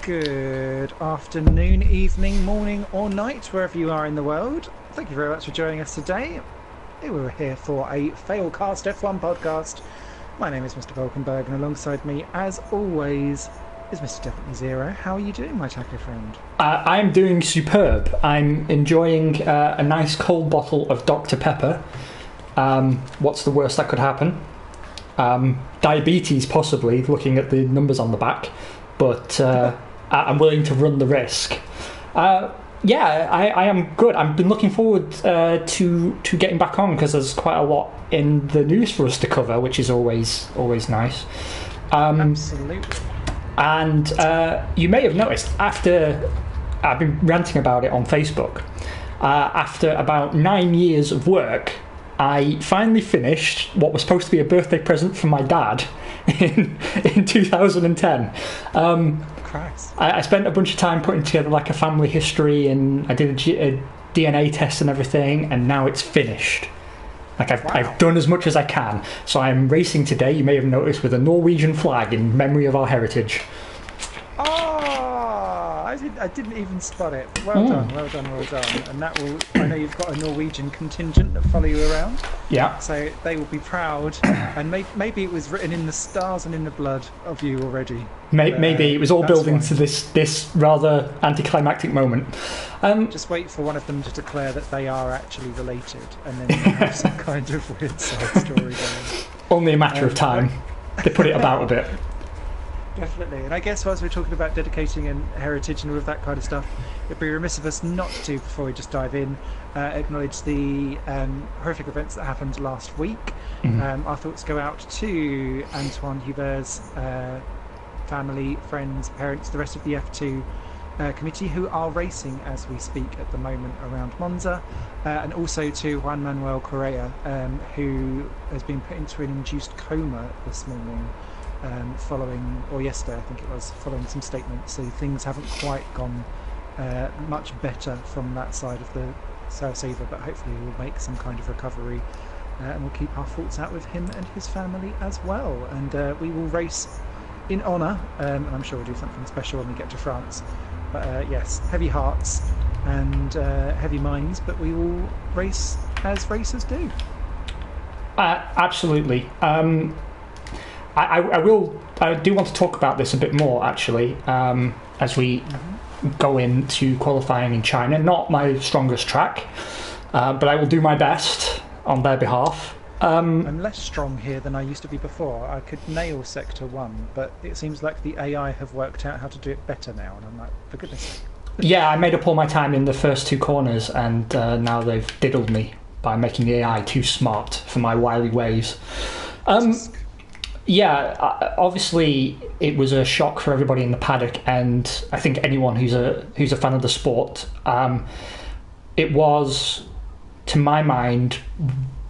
Good afternoon, evening, morning, or night, wherever you are in the world. Thank you very much for joining us today. We're here for a FailcastF1 podcast. My name is Mr. Volkenberg, and alongside me, as always, is Mr. Definitely Zero. How are you doing, my tackler friend? I'm doing superb. I'm enjoying a nice cold bottle of Dr. Pepper. What's the worst that could happen? Diabetes, possibly, looking at the numbers on the back. But I'm willing to run the risk. I am good. I've been looking forward to getting back on because there's quite a lot in the news for us to cover, which is always nice. Absolutely. And you may have noticed, after I've been ranting about it on Facebook, after about 9 years of work, I finally finished what was supposed to be a birthday present from my dad in 2010. Christ. I spent a bunch of time putting together like a family history, and I did a DNA test and everything, and now it's finished. Like I've done as much as I can. So I'm racing today, you may have noticed, with a Norwegian flag in memory of our heritage. I didn't even spot it. Well done. And that will, I know you've got a Norwegian contingent that follow you around. Yeah. So they will be proud, and maybe it was written in the stars and in the blood of you already. Maybe it was all building to this rather anticlimactic moment. Just wait for one of them to declare that they are actually related, and then you have some kind of weird side story going. Only a matter of time. They put it about a bit. Definitely. And I guess whilst we're talking about dedicating and heritage and all of that kind of stuff, it'd be remiss of us not to, before we just dive in, acknowledge the horrific events that happened last week. Mm-hmm. Our thoughts go out to Antoine Hubert's family, friends, parents, the rest of the F2 committee who are racing as we speak at the moment around Monza, and also to Juan Manuel Correa, who has been put into an induced coma this morning. Yesterday I think it was, following some statements, so things haven't quite gone much better from that side of the South either, but hopefully we'll make some kind of recovery, and we'll keep our thoughts out with him and his family as well, and we will race in honour, and I'm sure we'll do something special when we get to France, but yes, heavy hearts and heavy minds, but we will race as racers do. Absolutely. I do want to talk about this a bit more, actually, as we go into qualifying in China. Not my strongest track, but I will do my best on their behalf. I'm less strong here than I used to be before. I could nail Sector 1, but it seems like the AI have worked out how to do it better now, and I'm like, for goodness sake. Yeah, I made up all my time in the first two corners, and now they've diddled me by making the AI too smart for my wily ways. Yeah, obviously it was a shock for everybody in the paddock, and I think anyone who's a fan of the sport. It was, to my mind,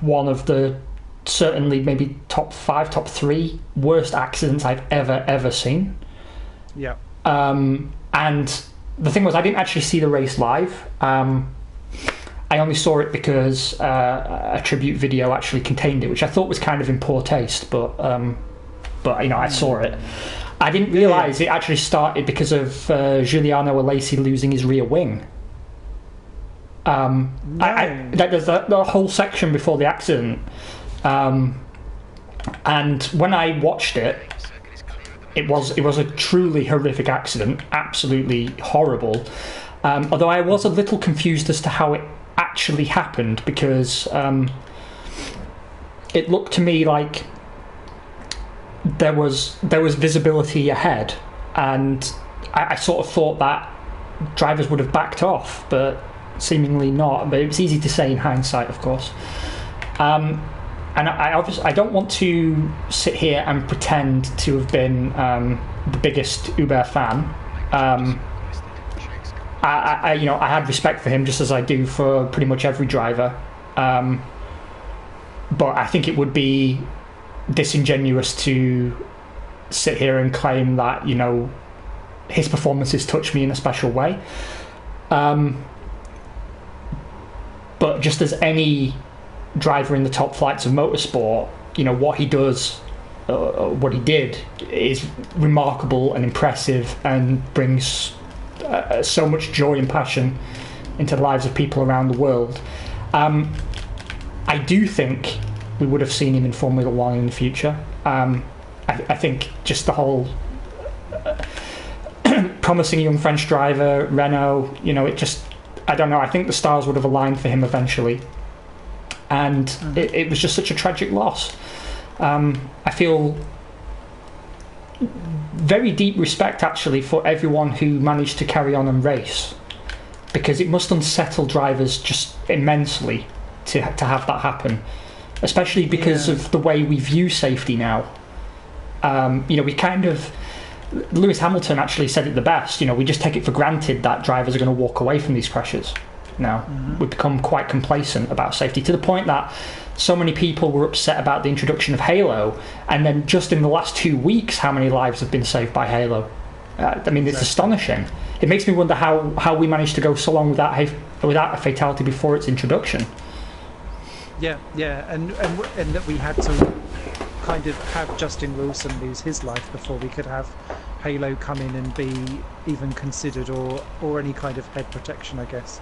one of the certainly maybe top 5, top 3 worst accidents I've ever seen. Yeah. And the thing was, I didn't actually see the race live. I only saw it because a tribute video actually contained it, which I thought was kind of in poor taste, but I saw it. I didn't realise it actually started because of Giuliano Alesi losing his rear wing. There's the whole section before the accident, and when I watched it, it was a truly horrific accident, absolutely horrible. Although I was a little confused as to how it actually happened, because it looked to me like there was visibility ahead, and I sort of thought that drivers would have backed off, but seemingly not. But it was easy to say in hindsight, of course. And I don't want to sit here and pretend to have been the biggest Uber fan. I had respect for him, just as I do for pretty much every driver. But I think it would be disingenuous to sit here and claim that, his performances touched me in a special way. But just as any driver in the top flights of motorsport, what he does what he did is remarkable and impressive and brings so much joy and passion into the lives of people around the world. I do think we would have seen him in Formula One in the future. I think just the whole promising young French driver, Renault, I don't know, I think the stars would have aligned for him eventually. And it was just such a tragic loss. I feel very deep respect, actually, for everyone who managed to carry on and race, because it must unsettle drivers just immensely to have that happen, especially because of the way we view safety now. We kind of... Lewis Hamilton actually said it the best. We just take it for granted that drivers are going to walk away from these crashes now. We've become quite complacent about safety, to the point that so many people were upset about the introduction of Halo, and then just in the last 2 weeks, how many lives have been saved by Halo? It's astonishing. It makes me wonder how we managed to go so long without a fatality before its introduction. Yeah, and that we had to kind of have Justin Wilson lose his life before we could have Halo come in and be even considered, or any kind of head protection, I guess,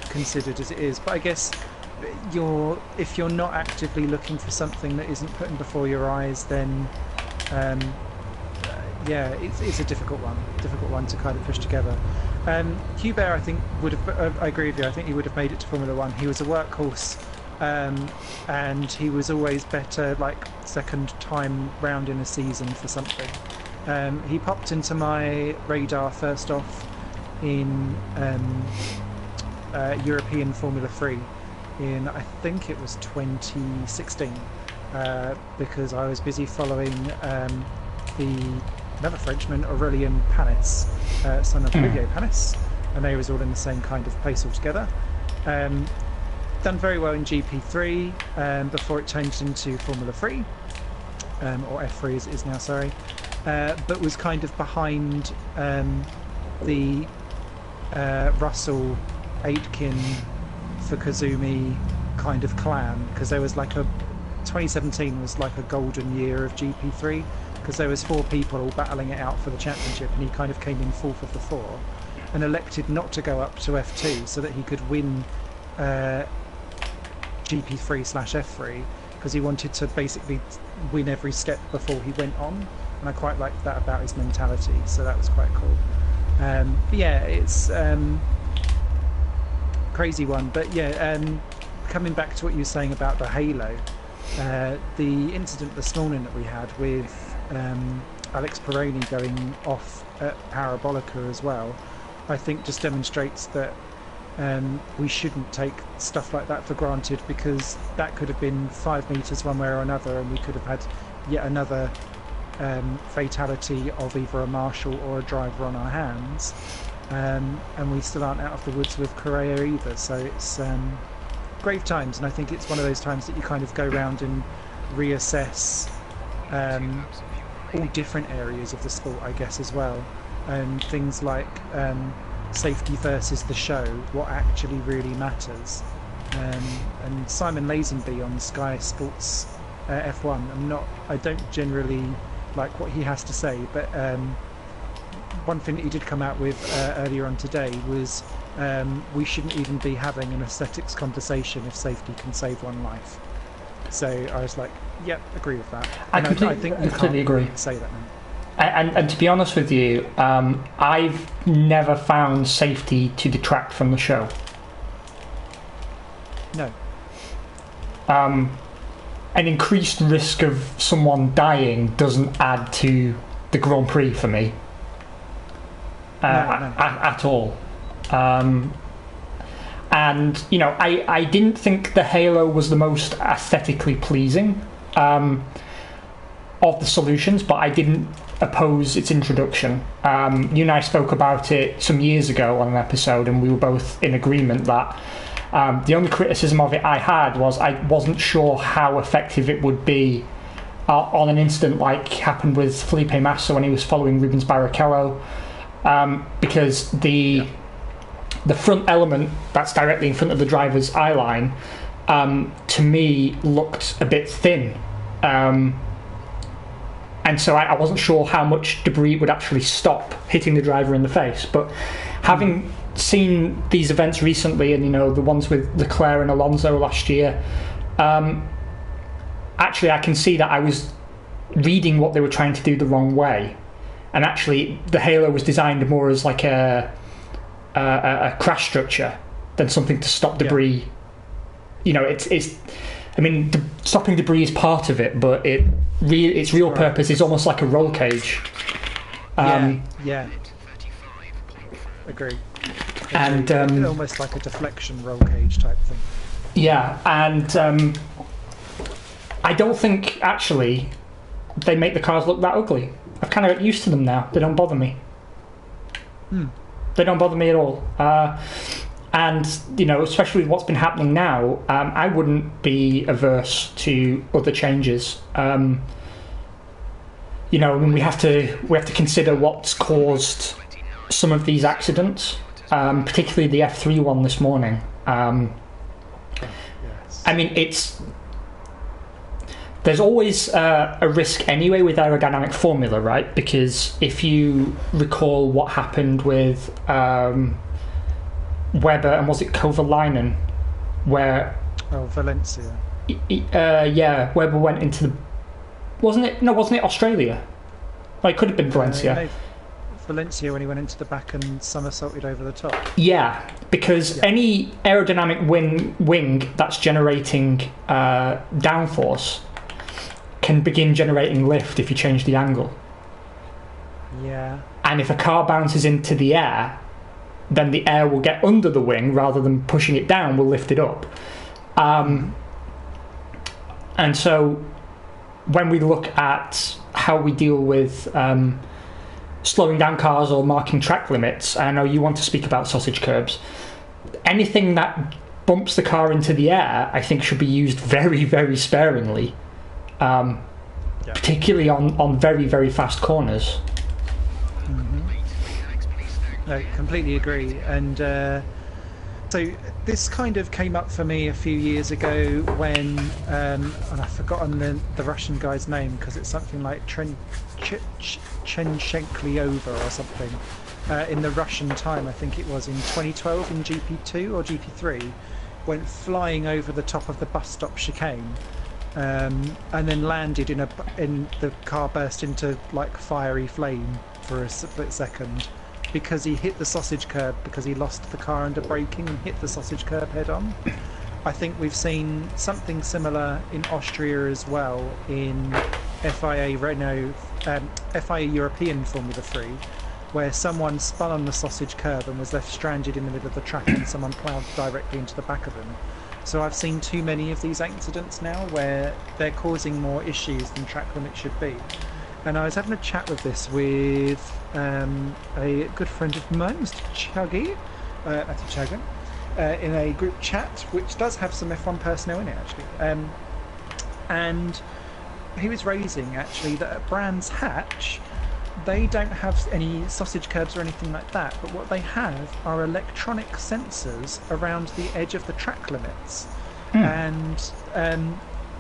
considered as it is. But I guess if you're not actively looking for something that isn't putting before your eyes, then it's a difficult one to kind of push together. Hubert, I think, would have, I agree with you, I think he would have made it to Formula One. He was a workhorse, and he was always better like second time round in a season for something. He popped into my radar first off in European Formula 3 in, I think it was 2016, because I was busy following another Frenchman, Aurélien Panis, son of Olivier Panis, and they was all in the same kind of place altogether. Done very well in GP3 before it changed into Formula 3, or F3 as it is now, sorry, but was kind of behind the Russell, Aitken, Fukuzumi kind of clan, because there was 2017 was like a golden year of GP3, because there was 4 people all battling it out for the championship, and he kind of came in 4th of the 4 and elected not to go up to F2 so that he could win GP3/F3, because he wanted to basically win every step before he went on, and I quite liked that about his mentality, so that was quite cool. It's crazy one, but coming back to what you were saying about the Halo, the incident this morning that we had with Alex Peroni going off at Parabolica as well, I think just demonstrates that we shouldn't take stuff like that for granted, because that could have been 5 meters one way or another, and we could have had yet another fatality of either a marshal or a driver on our hands, and we still aren't out of the woods with Correa either. So it's grave times, and I think it's one of those times that you kind of go around and reassess all different areas of the sport, I guess, as well, and things like safety versus the show, what actually really matters. And Simon Lazenby on Sky Sports F1, I don't generally like what he has to say, but one thing that he did come out with earlier on today was we shouldn't even be having an aesthetics conversation if safety can save one life. So I was like, yep, agree with that. I completely agree. Say that now. And to be honest with you, I've never found safety to detract from the show. No. An increased risk of someone dying doesn't add to the Grand Prix for me. No. At all. And, I didn't think the Halo was the most aesthetically pleasing of the solutions, but I didn't oppose its introduction. You and I spoke about it some years ago on an episode, and we were both in agreement that the only criticism of it I had was I wasn't sure how effective it would be on an incident like happened with Felipe Massa when he was following Rubens Barrichello, because the front element that's directly in front of the driver's eye line to me looked a bit thin. and so I wasn't sure how much debris would actually stop hitting the driver in the face. But having seen these events recently, and the ones with Leclerc and Alonso last year, actually I can see that I was reading what they were trying to do the wrong way, and actually the halo was designed more as like a crash structure than something to stop debris. It's I mean, stopping debris is part of it, but its real purpose is almost like a roll cage. Yeah. Agree. And almost like a deflection roll cage type thing. Yeah, and I don't think actually they make the cars look that ugly. I've kind of got used to them now. They don't bother me. They don't bother me at all. And especially with what's been happening now, I wouldn't be averse to other changes. I mean, we have to consider what's caused some of these accidents, particularly the F3 one this morning. I mean, there's always a risk anyway with aerodynamic formula, right? Because if you recall what happened with Webber and was it Kovalainen, where Valencia. Webber went into the wasn't it Australia? Well, it could have been Valencia. Valencia when he went into the back and somersaulted over the top. Yeah, because any aerodynamic wing that's generating downforce can begin generating lift if you change the angle. Yeah. And if a car bounces into the air, then the air will get under the wing rather than pushing it down, will lift it up. And so when we look at how we deal with slowing down cars or marking track limits, I know you want to speak about sausage curbs, anything that bumps the car into the air I think should be used very, very sparingly, particularly on very, very fast corners. No, completely agree. And so this kind of came up for me a few years ago when, and I've forgotten the Russian guy's name because it's something like Chenkliova or something, in the Russian time, I think it was in 2012 in GP2 or GP3, went flying over the top of the bus stop chicane, and then landed in the car burst into like fiery flame for a split second, because he hit the sausage curb because he lost the car under braking and hit the sausage curb head on. I think we've seen something similar in Austria as well in FIA European Formula 3, where someone spun on the sausage curb and was left stranded in the middle of the track and someone ploughed directly into the back of them. So I've seen too many of these accidents now where they're causing more issues than track limits should be. And I was having a chat with this with a good friend of mine, Mr. Chuggy, in a group chat, which does have some F1 personnel in it, actually. And he was raising, actually, that at Brands Hatch, they don't have any sausage curbs or anything like that, but what they have are electronic sensors around the edge of the track limits. And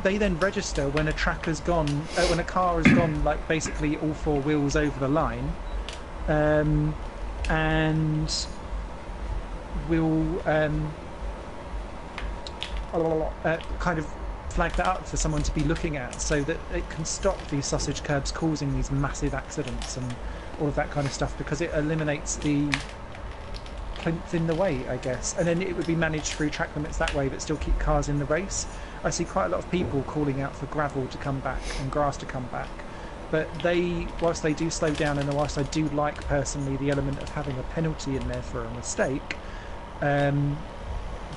they then register when a track has gone, when a car has gone, like basically all four wheels over the line, and will kind of flag that up for someone to be looking at, so that it can stop these sausage curbs causing these massive accidents and all of that kind of stuff, because it eliminates the plinth in the way, I guess, and then it would be managed through track limits that way, but still keep cars in the race. I see quite a lot of people calling out for gravel to come back and grass to come back, but whilst they do slow down, and whilst I do like personally the element of having a penalty in there for a mistake,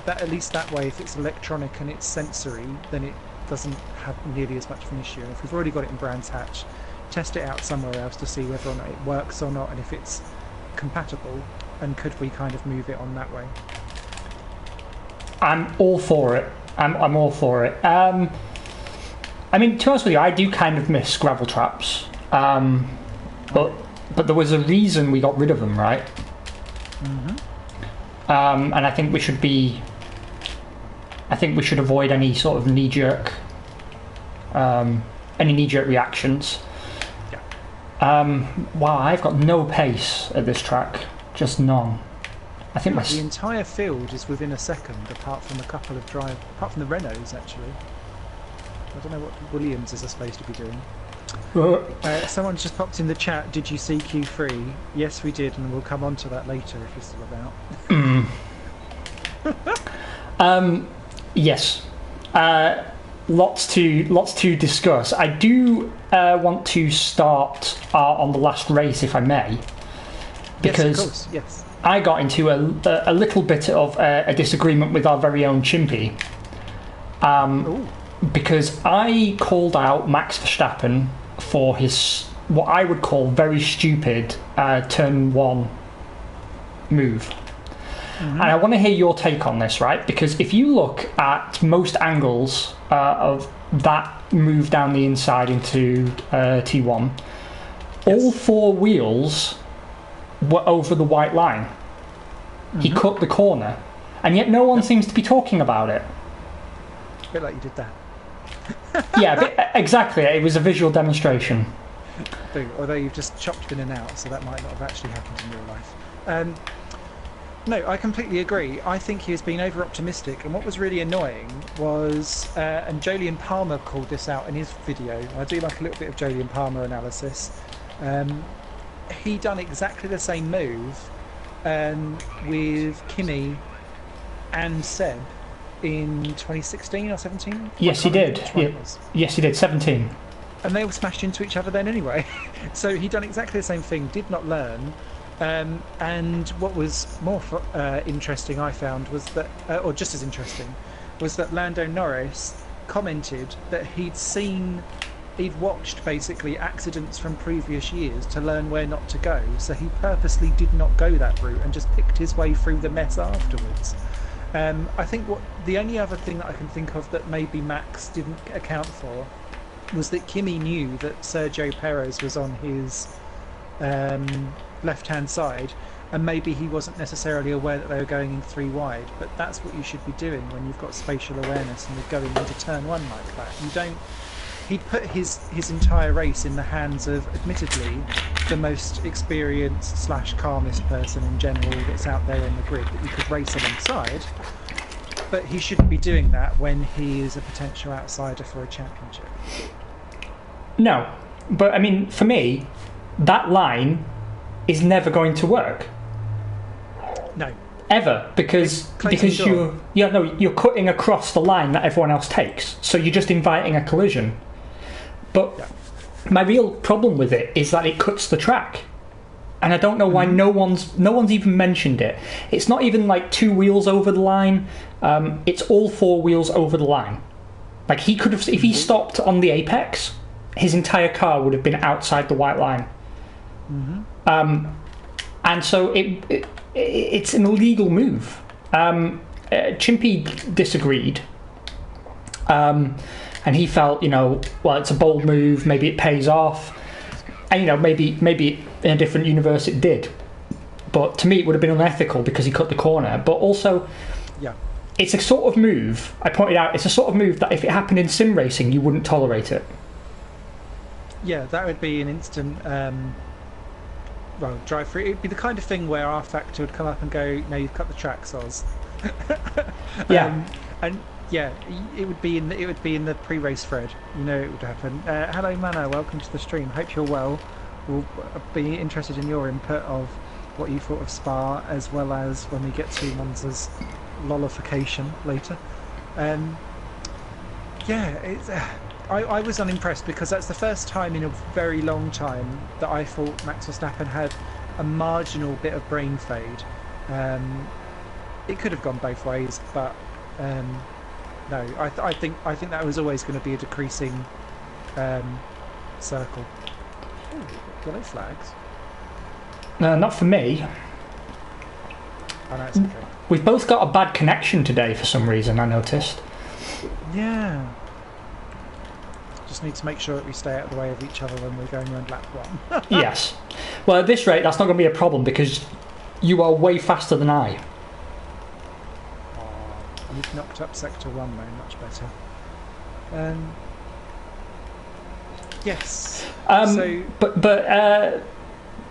that at least that way, if it's electronic and it's sensory, then it doesn't have nearly as much of an issue. And if we've already got it in Brands Hatch, test it out somewhere else to see whether or not it works or not, and if it's compatible, and could we kind of move it on that way. I'm all for it. I'm all for it. I mean, to be honest with you, I do kind of miss gravel traps, but there was a reason we got rid of them, right? And I think we should avoid any sort of knee-jerk reactions. Wow, I've got no pace at this track, just none. I think The entire field is within a second, apart from a couple of apart from the Renaults actually. I don't know what Williams is supposed to be doing. Someone just popped in the chat, did you see Q3? Yes, we did, and we'll come on to that later if you're still about. Yes. Lots to discuss. I do want to start on the last race, if I may, because yes, of course, yes. I got into a little bit of a disagreement with our very own Chimpy, because I called out Max Verstappen for his what I would call very stupid turn 1 move. And I want to hear your take on this, right? Because if you look at most angles of that move down the inside into T1, all 4 wheels were over the white line. He cut the corner, and yet no one seems to be talking about it. A bit like you did that. Yeah, exactly. It was a visual demonstration. Although you've just chopped in and out, so that might not have actually happened in real life. No, I completely agree. I think he has been over-optimistic, and what was really annoying was, and Jolyon Palmer called this out in his video, I do like a little bit of Jolyon Palmer analysis, he done exactly the same move with Kimi and Seb in 2016 or 17? Yes, he did. Yes, he did, 17. And they all smashed into each other then anyway. So he done exactly the same thing, did not learn. And what was more interesting, I found, was that, or just as interesting, was that Lando Norris commented that he'd watched basically accidents from previous years to learn where not to go. So he purposely did not go that route and just picked his way through the mess afterwards. I think the only other thing that I can think of that maybe Max didn't account for was that Kimi knew that Sergio Perez was on his left-hand side, and maybe he wasn't necessarily aware that they were going in 3 wide, but that's what you should be doing when you've got spatial awareness and you're going into turn 1 like that. You don't. He'd put his entire race in the hands of, admittedly, the most experienced / calmest person in general that's out there on the grid that you could race alongside, but he shouldn't be doing that when he is a potential outsider for a championship. No, but I mean, for me, that line is never going to work. No. Ever, because you're cutting across the line that everyone else takes, so you're just inviting a collision. But my real problem with it is that it cuts the track, and I don't know why no one's even mentioned it. It's not even like 2 wheels over the line. It's all 4 wheels over the line. Like, he could have, if he stopped on the apex, his entire car would have been outside the white line. And so it's an illegal move. Chimpy disagreed, and he felt, well, it's a bold move, maybe it pays off, and maybe in a different universe it did, but to me it would have been unethical because he cut the corner. But also, it's a sort of move, I pointed out, it's a sort of move that if it happened in sim racing you wouldn't tolerate it. Yeah, that would be an instant drive through. It'd be the kind of thing where our factor would come up and go, no, you've cut the track, Soz. And yeah, it would be in the pre-race thread. It would happen. Hello, Mana. Welcome to the stream. Hope you're well. We'll be interested in your input of what you thought of Spa, as well as when we get to Monza's lolification later. I was unimpressed because that's the first time in a very long time that I thought Max Verstappen had a marginal bit of brain fade. It could have gone both ways, but no, I think that was always going to be a decreasing circle. Ooh, yellow flags. No, not for me. Oh, no, it's okay. We've both got a bad connection today for some reason, I noticed. Yeah. Just need to make sure that we stay out of the way of each other when we're going around lap 1. Yes. Well, at this rate, that's not going to be a problem because you are way faster than I. You've knocked up sector 1 though, much better. Yes.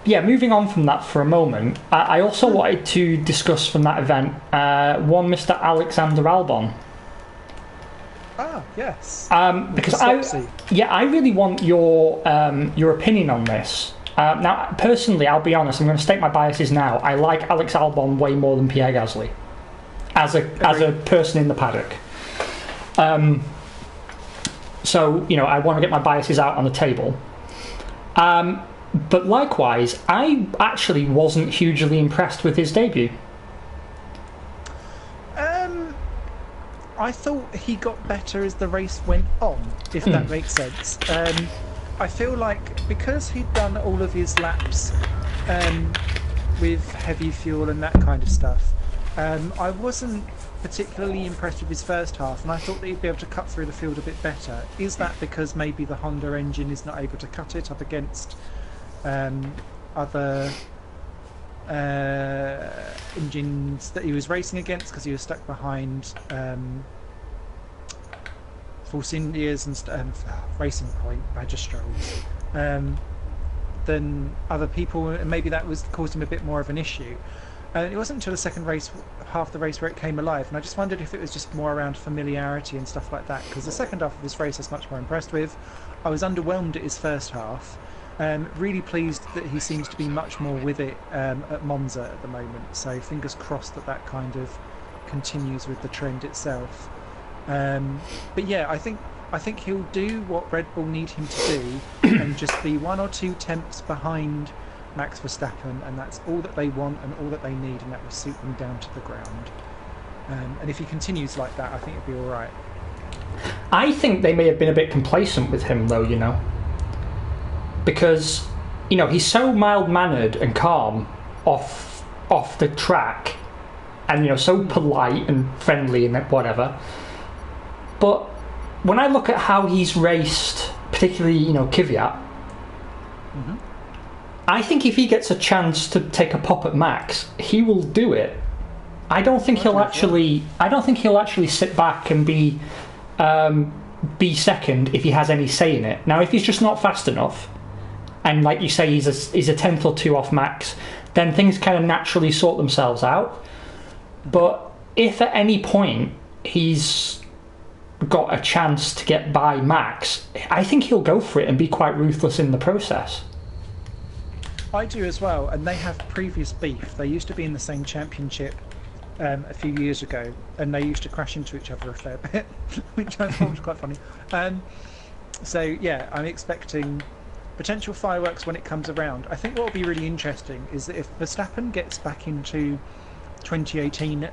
Yeah, moving on from that for a moment, I also wanted to discuss from that event one Mr. Alexander Albon. Ah, yes. Because I really want your opinion on this. Now, personally, I'll be honest. I'm going to state my biases now. I like Alex Albon way more than Pierre Gasly, as a person in the paddock. So I want to get my biases out on the table. But likewise, I actually wasn't hugely impressed with his debut. I thought he got better as the race went on, if that makes sense. I feel like because he'd done all of his laps with heavy fuel and that kind of stuff, I wasn't particularly impressed with his first half, and I thought that he'd be able to cut through the field a bit better. Is that because maybe the Honda engine is not able to cut it up against other engines that he was racing against, because he was stuck behind Force Indias and Racing Point Magistrals than other people, and maybe that was caused him a bit more of an issue. It wasn't until the second race, half the race, where it came alive, and I just wondered if it was just more around familiarity and stuff like that, because the second half of this race I was much more impressed with. I was underwhelmed at his first half. Really pleased that he seems to be much more with it at Monza at the moment, so fingers crossed that kind of continues with the trend itself. But yeah, I think he'll do what Red Bull need him to do and just be 1 or 2 tenths behind Max Verstappen, and that's all that they want and all that they need, and that will suit them down to the ground. And if he continues like that, I think it'll be alright. I think they may have been a bit complacent with him, though, because he's so mild-mannered and calm off the track, and so polite and friendly and whatever. But when I look at how he's raced, particularly Kvyat, I think if he gets a chance to take a pop at Max, he will do it. I don't think he'll actually sit back and be second if he has any say in it. Now, if he's just not fast enough, and like you say, he's a tenth or two off Max, then things kind of naturally sort themselves out. But if at any point he's got a chance to get by Max, I think he'll go for it and be quite ruthless in the process. I do as well, and they have previous beef. They used to be in the same championship a few years ago, and they used to crash into each other a fair bit, which I thought was quite funny. So yeah, I'm expecting potential fireworks when it comes around. I think what will be really interesting is that if Verstappen gets back into 2018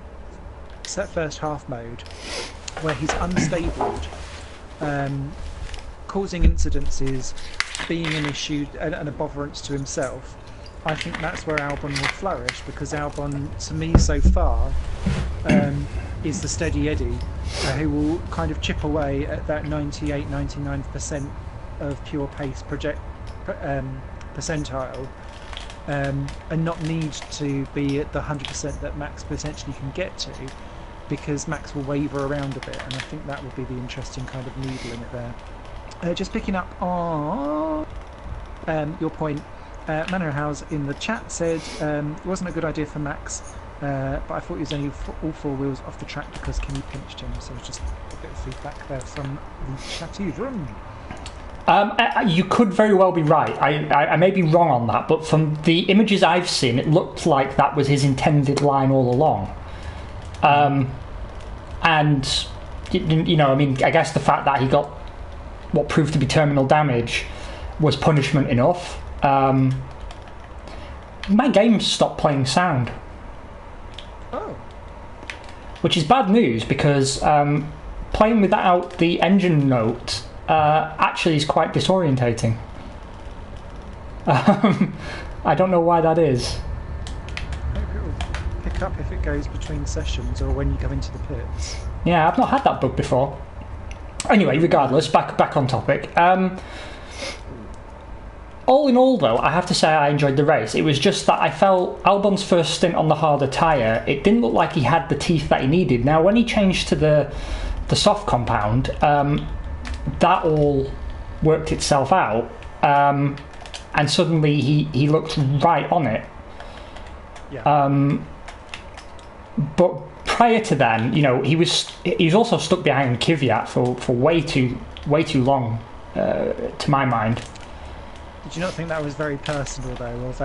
first half mode, where he's unstable, causing incidences, being an issue and a botherance to himself, I think that's where Albon will flourish, because Albon, to me so far, is the steady Eddie who will kind of chip away at that 98-99% of pure pace percentile, and not need to be at the 100% that Max potentially can get to, because Max will waver around a bit, and I think that will be the interesting kind of needle in it there. Just picking up on your point, Manorhouse in the chat said it wasn't a good idea for Max, but I thought he was only all 4 wheels off the track because Kimi pinched him, so just a bit of feedback there from the chatty room. You could very well be right. I may be wrong on that, but from the images I've seen, it looked like that was his intended line all along. And I guess the fact that he got what proved to be terminal damage was punishment enough. My game stopped playing sound. Oh. Which is bad news, because playing without the engine note actually is quite disorientating. I don't know why that is. Maybe it will pick up if it goes between sessions or when you go into the pits. Yeah, I've not had that bug before. Anyway, regardless, back on topic. All in all, though, I have to say I enjoyed the race. It was just that I felt Albon's first stint on the harder tyre, it didn't look like he had the teeth that he needed. Now, when he changed to the soft compound, that all worked itself out, and suddenly he looked right on it. Yeah. But prior to then, he was also stuck behind Kvyat for way too long, to my mind. Did you not think that was very personal, though, of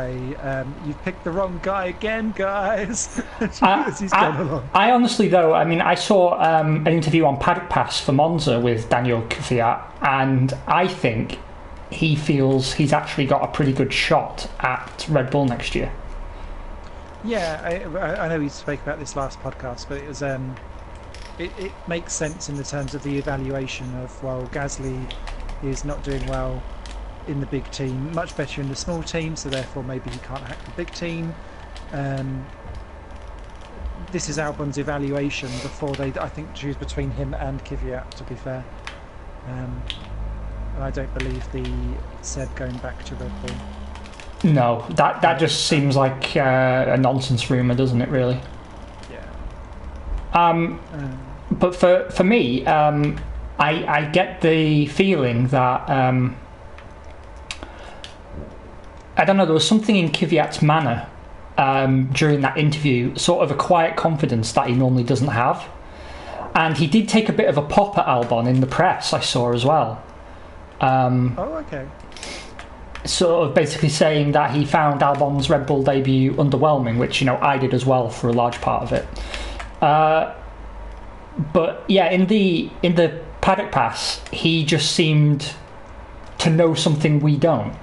you've picked the wrong guy again, guys? As he's gone along. I honestly, though, I saw an interview on Paddock Pass for Monza with Daniel Kvyat, and I think he feels he's actually got a pretty good shot at Red Bull next year. Yeah, I know we spoke about this last podcast, but it was it makes sense in the terms of the evaluation of, well, Gasly is not doing well in the big team, much better in the small team, so therefore maybe he can't hack the big team. This is Albon's evaluation before they, I think, choose between him and Kvyat, to be fair. And I don't believe the Seb going back to Red Bull. No, that just seems like a nonsense rumour, doesn't it, really? Yeah. But for me, I get the feeling that I don't know, there was something in Kvyat's manner during that interview, sort of a quiet confidence that he normally doesn't have. And he did take a bit of a pop at Albon in the press, I saw as well. Okay. Sort of basically saying that he found Albon's Red Bull debut underwhelming, which, I did as well for a large part of it. But yeah, in the Paddock Pass, he just seemed to know something we don't.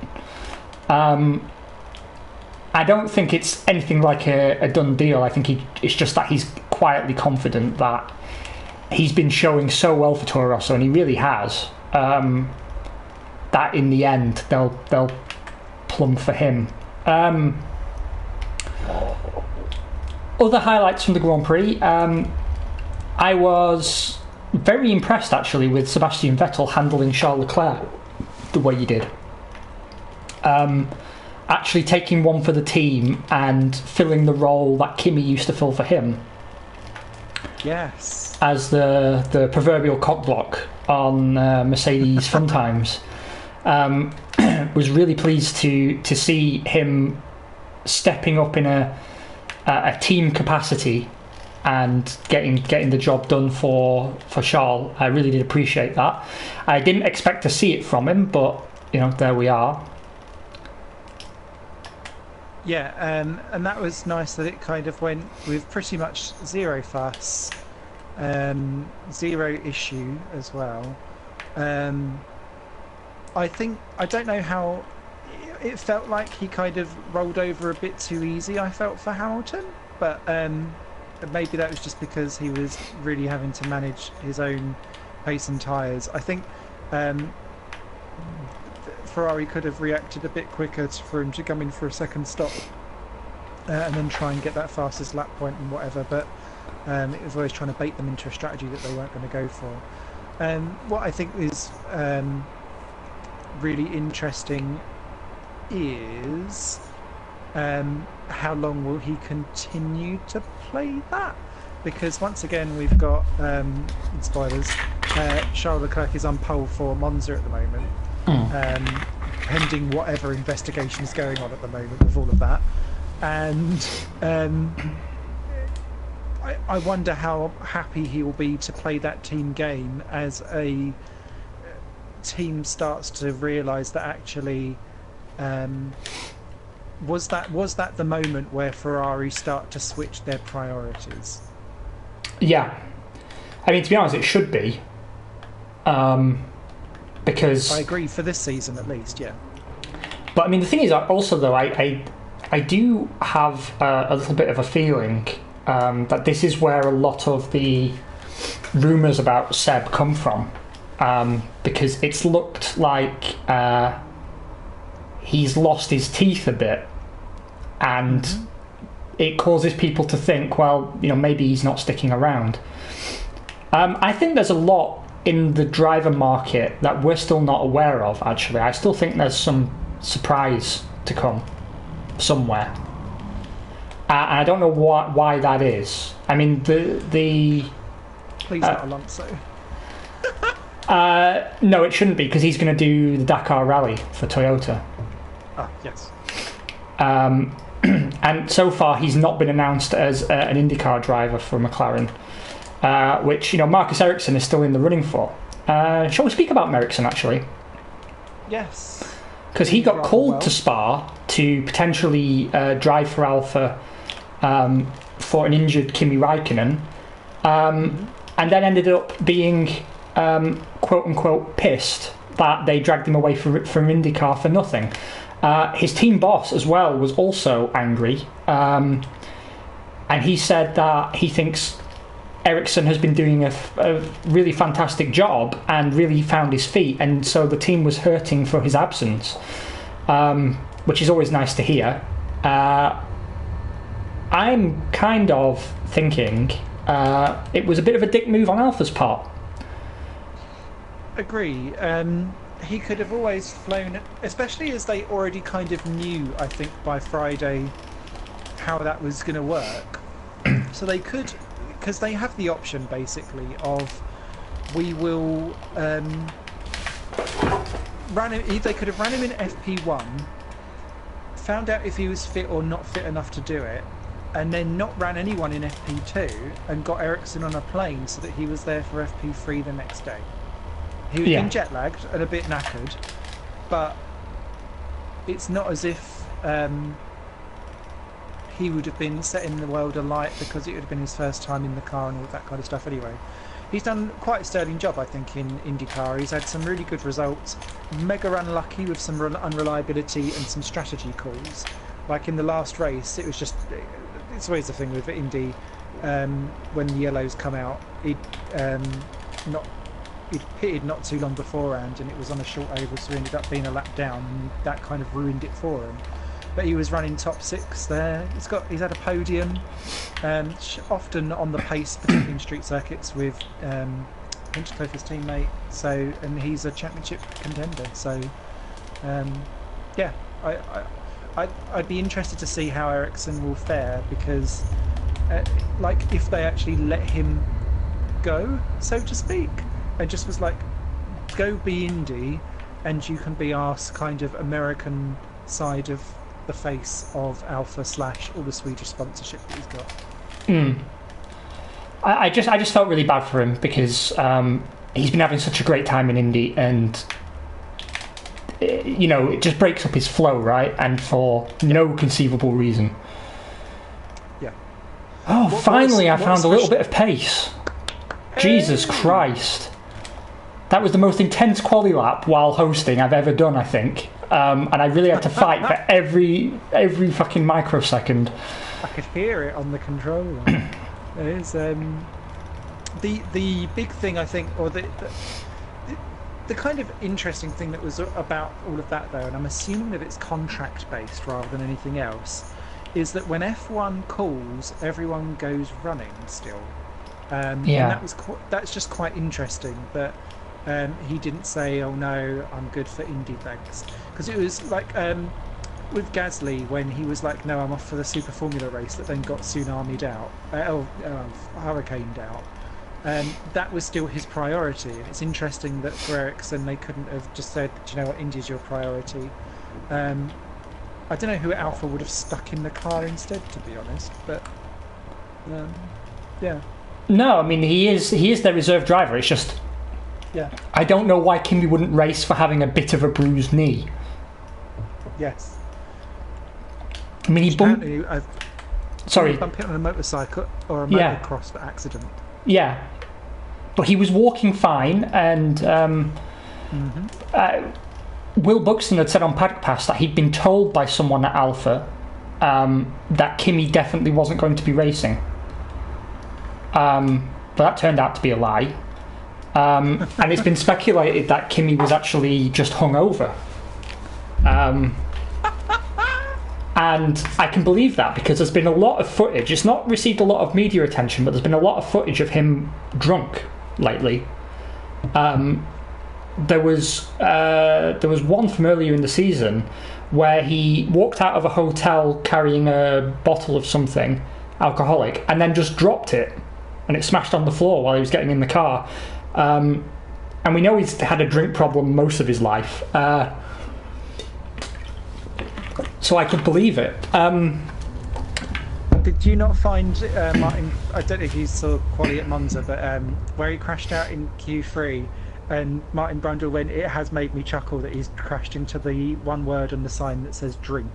I don't think it's anything like a done deal. I think it's just that he's quietly confident that he's been showing so well for Toro Rosso, and he really has, that in the end they'll plumb for him. Other highlights from the Grand Prix, I was very impressed actually with Sebastian Vettel handling Charles Leclerc the way he did. Actually taking one for the team and filling the role that Kimi used to fill for him. Yes. As the proverbial cockblock on Mercedes fun times. Was really pleased to see him stepping up in a team capacity and getting the job done for Charles. I really did appreciate that. I didn't expect to see it from him, but there we are. Yeah, and that was nice that it kind of went with pretty much zero fuss, zero issue as well. I don't know how it felt like he kind of rolled over a bit too easy, I felt, for Hamilton, but maybe that was just because he was really having to manage his own pace and tyres. I think Ferrari could have reacted a bit quicker for him to come in for a second stop and then try and get that fastest lap point and whatever, but it was always trying to bait them into a strategy that they weren't going to go for. What I think is really interesting is how long will he continue to play that? Because once again we've got spoilers, Charles Leclerc is on pole for Monza at the moment, pending whatever investigation is going on at the moment with all of that, and I wonder how happy he will be to play that team game as a team starts to realise that actually was that the moment where Ferrari start to switch their priorities? Yeah, I mean, to be honest, it should be, because I agree, for this season at least. Yeah, but I mean, the thing is also though, I do have a little bit of a feeling that this is where a lot of the rumours about Seb come from, because it's looked like he's lost his teeth a bit, and it causes people to think, well, maybe he's not sticking around. I think there's a lot in the driver market that we're still not aware of, actually. I still think there's some surprise to come somewhere. I don't know why that is. I mean, the please not Alonso. No, it shouldn't be, because he's going to do the Dakar Rally for Toyota. Ah, yes. And so far, he's not been announced as an IndyCar driver for McLaren, which, Marcus Ericsson is still in the running for. Shall we speak about Ericsson, actually? Yes. Because he got called to Spa to potentially drive for Alpha for an injured Kimi Raikkonen, and then ended up being quote-unquote pissed that they dragged him away from IndyCar for nothing. His team boss as well was also angry, and he said that he thinks Ericsson has been doing a really fantastic job and really found his feet, and so the team was hurting for his absence, which is always nice to hear. I'm kind of thinking it was a bit of a dick move on Alpha's part. Agree. He could have always flown, especially as they already kind of knew, I think, by Friday how that was going to work. So they could, because they have the option basically of, we will run him. They could have run him in FP1, found out if he was fit or not fit enough to do it, and then not ran anyone in FP2 and got Ericsson on a plane so that he was there for FP3 the next day. He was been jet lagged and a bit knackered, but it's not as if he would have been setting the world alight, because it would have been his first time in the car and all that kind of stuff anyway. He's done quite a sterling job, I think, in IndyCar. He's had some really good results, mega unlucky with some unreliability and some strategy calls. Like in the last race, it was just, it's always the thing with Indy, when the yellows come out, he'd pitted not too long beforehand, and it was on a short oval, so he ended up being a lap down, and that kind of ruined it for him. But he was running top 6 there. He's had a podium, often on the pace, particularly in street circuits, with Hinchcliffe's teammate. So, and he's a championship contender. So, yeah, I'd be interested to see how Ericsson will fare, because, like, if they actually let him go, so to speak, and just was like, go be Indy, and you can be our kind of American side of the face of Alpha / all the Swedish sponsorship that he's got. I just felt really bad for him, because he's been having such a great time in Indy, and it just breaks up his flow, right? And for no conceivable reason. Yeah. Oh, finally, I found a little bit of pace. Hey. Jesus Christ. That was the most intense quali lap while hosting I've ever done, I think. And I really had to fight for every fucking microsecond. I could hear it on the controller. There's the big thing, I think, or the kind of interesting thing that was about all of that, though, and I'm assuming that it's contract based rather than anything else, is that when F1 calls, everyone goes running still. And that's just quite interesting. But he didn't say, "Oh no, I'm good for Indy, thanks," because it was like with Gasly when he was like, "No, I'm off for the Super Formula race," that then got tsunami'd out, hurricaned out. That was still his priority, and it's interesting that for Ericsson they couldn't have just said, "Do you know what, Indy's your priority." I don't know who Alpha would have stuck in the car instead, to be honest, but yeah. No, I mean he is their reserve driver. It's just, I don't know why Kimi wouldn't race for having a bit of a bruised knee. Yes. I mean, he bumped. Sorry. Bump it on a motorcycle or a motocross for accident. Yeah. But he was walking fine, and Will Buxton had said on Paddock Pass that he'd been told by someone at Alpha that Kimi definitely wasn't going to be racing. But that turned out to be a lie. And it's been speculated that Kimi was actually just hungover. And I can believe that, because there's been a lot of footage. It's not received a lot of media attention, but there's been a lot of footage of him drunk lately. There was one from earlier in the season where he walked out of a hotel carrying a bottle of something alcoholic and then just dropped it, and it smashed on the floor while he was getting in the car. And and we know he's had a drink problem most of his life. So I could believe it. Did you not find Martin? I don't know if you saw quality at Monza, but where he crashed out in Q3, and Martin Brundle went, "It has made me chuckle that he's crashed into the one word on the sign that says drink."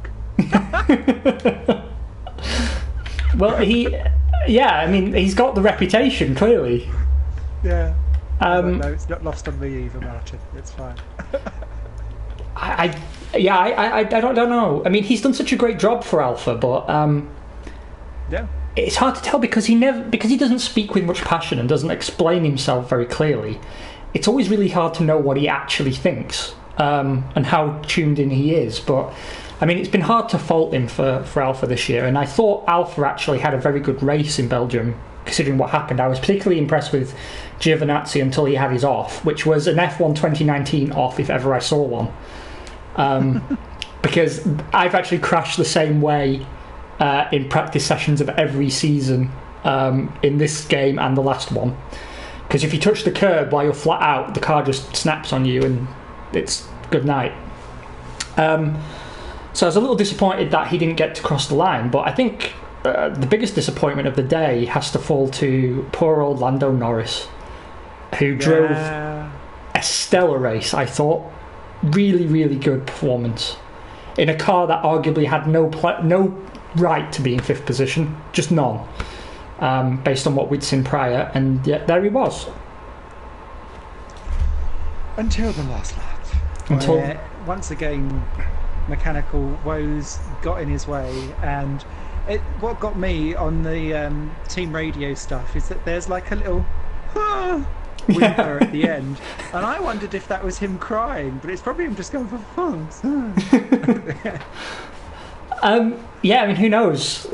Well, I mean, he's got the reputation clearly. Yeah. No, it's not lost on me either, Martin. It's fine. I don't know. I mean, he's done such a great job for Alpha, but yeah, it's hard to tell because he doesn't speak with much passion and doesn't explain himself very clearly. It's always really hard to know what he actually thinks and how tuned in he is. But I mean, it's been hard to fault him for Alpha this year, and I thought Alpha actually had a very good race in Belgium, considering what happened. I was particularly impressed with Giovinazzi until he had his off, which was an F1 2019 off if ever I saw one. Because I've actually crashed the same way in practice sessions of every season in this game and the last one. Because if you touch the curb while you're flat out, the car just snaps on you and it's good night. So I was a little disappointed that he didn't get to cross the line, but I think the biggest disappointment of the day has to fall to poor old Lando Norris, who drove a stellar race, I thought. Really, really good performance in a car that arguably had no right to be in fifth position, just none, based on what we'd seen prior, and yet there he was. Until the last lap. Once again, mechanical woes got in his way, and what got me on the team radio stuff is that there's like a little whimper at the end, and I wondered if that was him crying, but it's probably him just going for fun. Yeah, I mean, who knows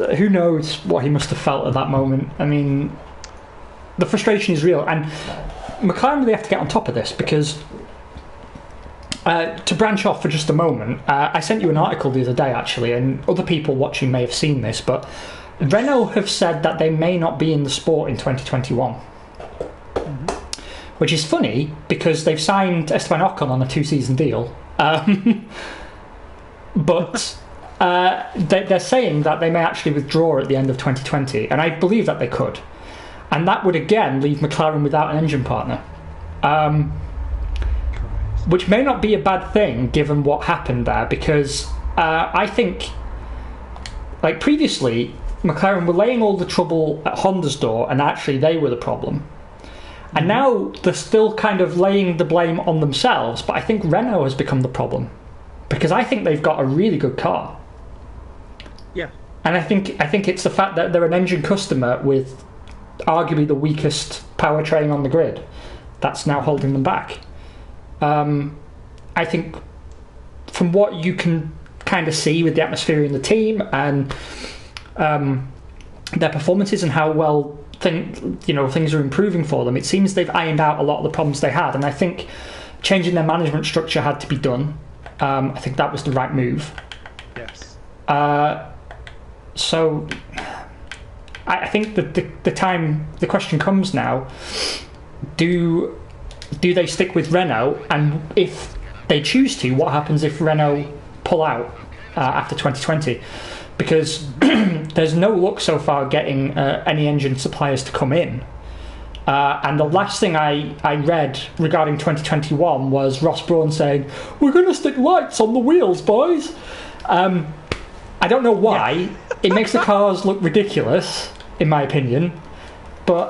what he must have felt at that moment. I mean, the frustration is real, and McLaren really have to get on top of this, because to branch off for just a moment, I sent you an article the other day actually, and other people watching may have seen this, but Renault have said that they may not be in the sport in 2021. Which is funny because they've signed Esteban Ocon on a 2-season deal, but they're saying that they may actually withdraw at the end of 2020, and I believe that they could, and that would again leave McLaren without an engine partner, which may not be a bad thing given what happened there, because I think, like previously, McLaren were laying all the trouble at Honda's door, and actually they were the problem. And now they're still kind of laying the blame on themselves, but I think Renault has become the problem, because I think they've got a really good car. Yeah. And I think it's the fact that they're an engine customer with arguably the weakest powertrain on the grid that's now holding them back. I think from what you can kind of see with the atmosphere in the team and their performances and how well things are improving for them, it seems they've ironed out a lot of the problems they had, and I think changing their management structure had to be done. I think that was the right move. Yes. So I think that the question comes now: do they stick with Renault, and if they choose to, what happens if Renault pull out after 2020? Because there's no luck so far getting any engine suppliers to come in. And the last thing I read regarding 2021 was Ross Brawn saying, "We're going to stick lights on the wheels, boys." I don't know why. Yeah. It makes the cars look ridiculous, in my opinion. But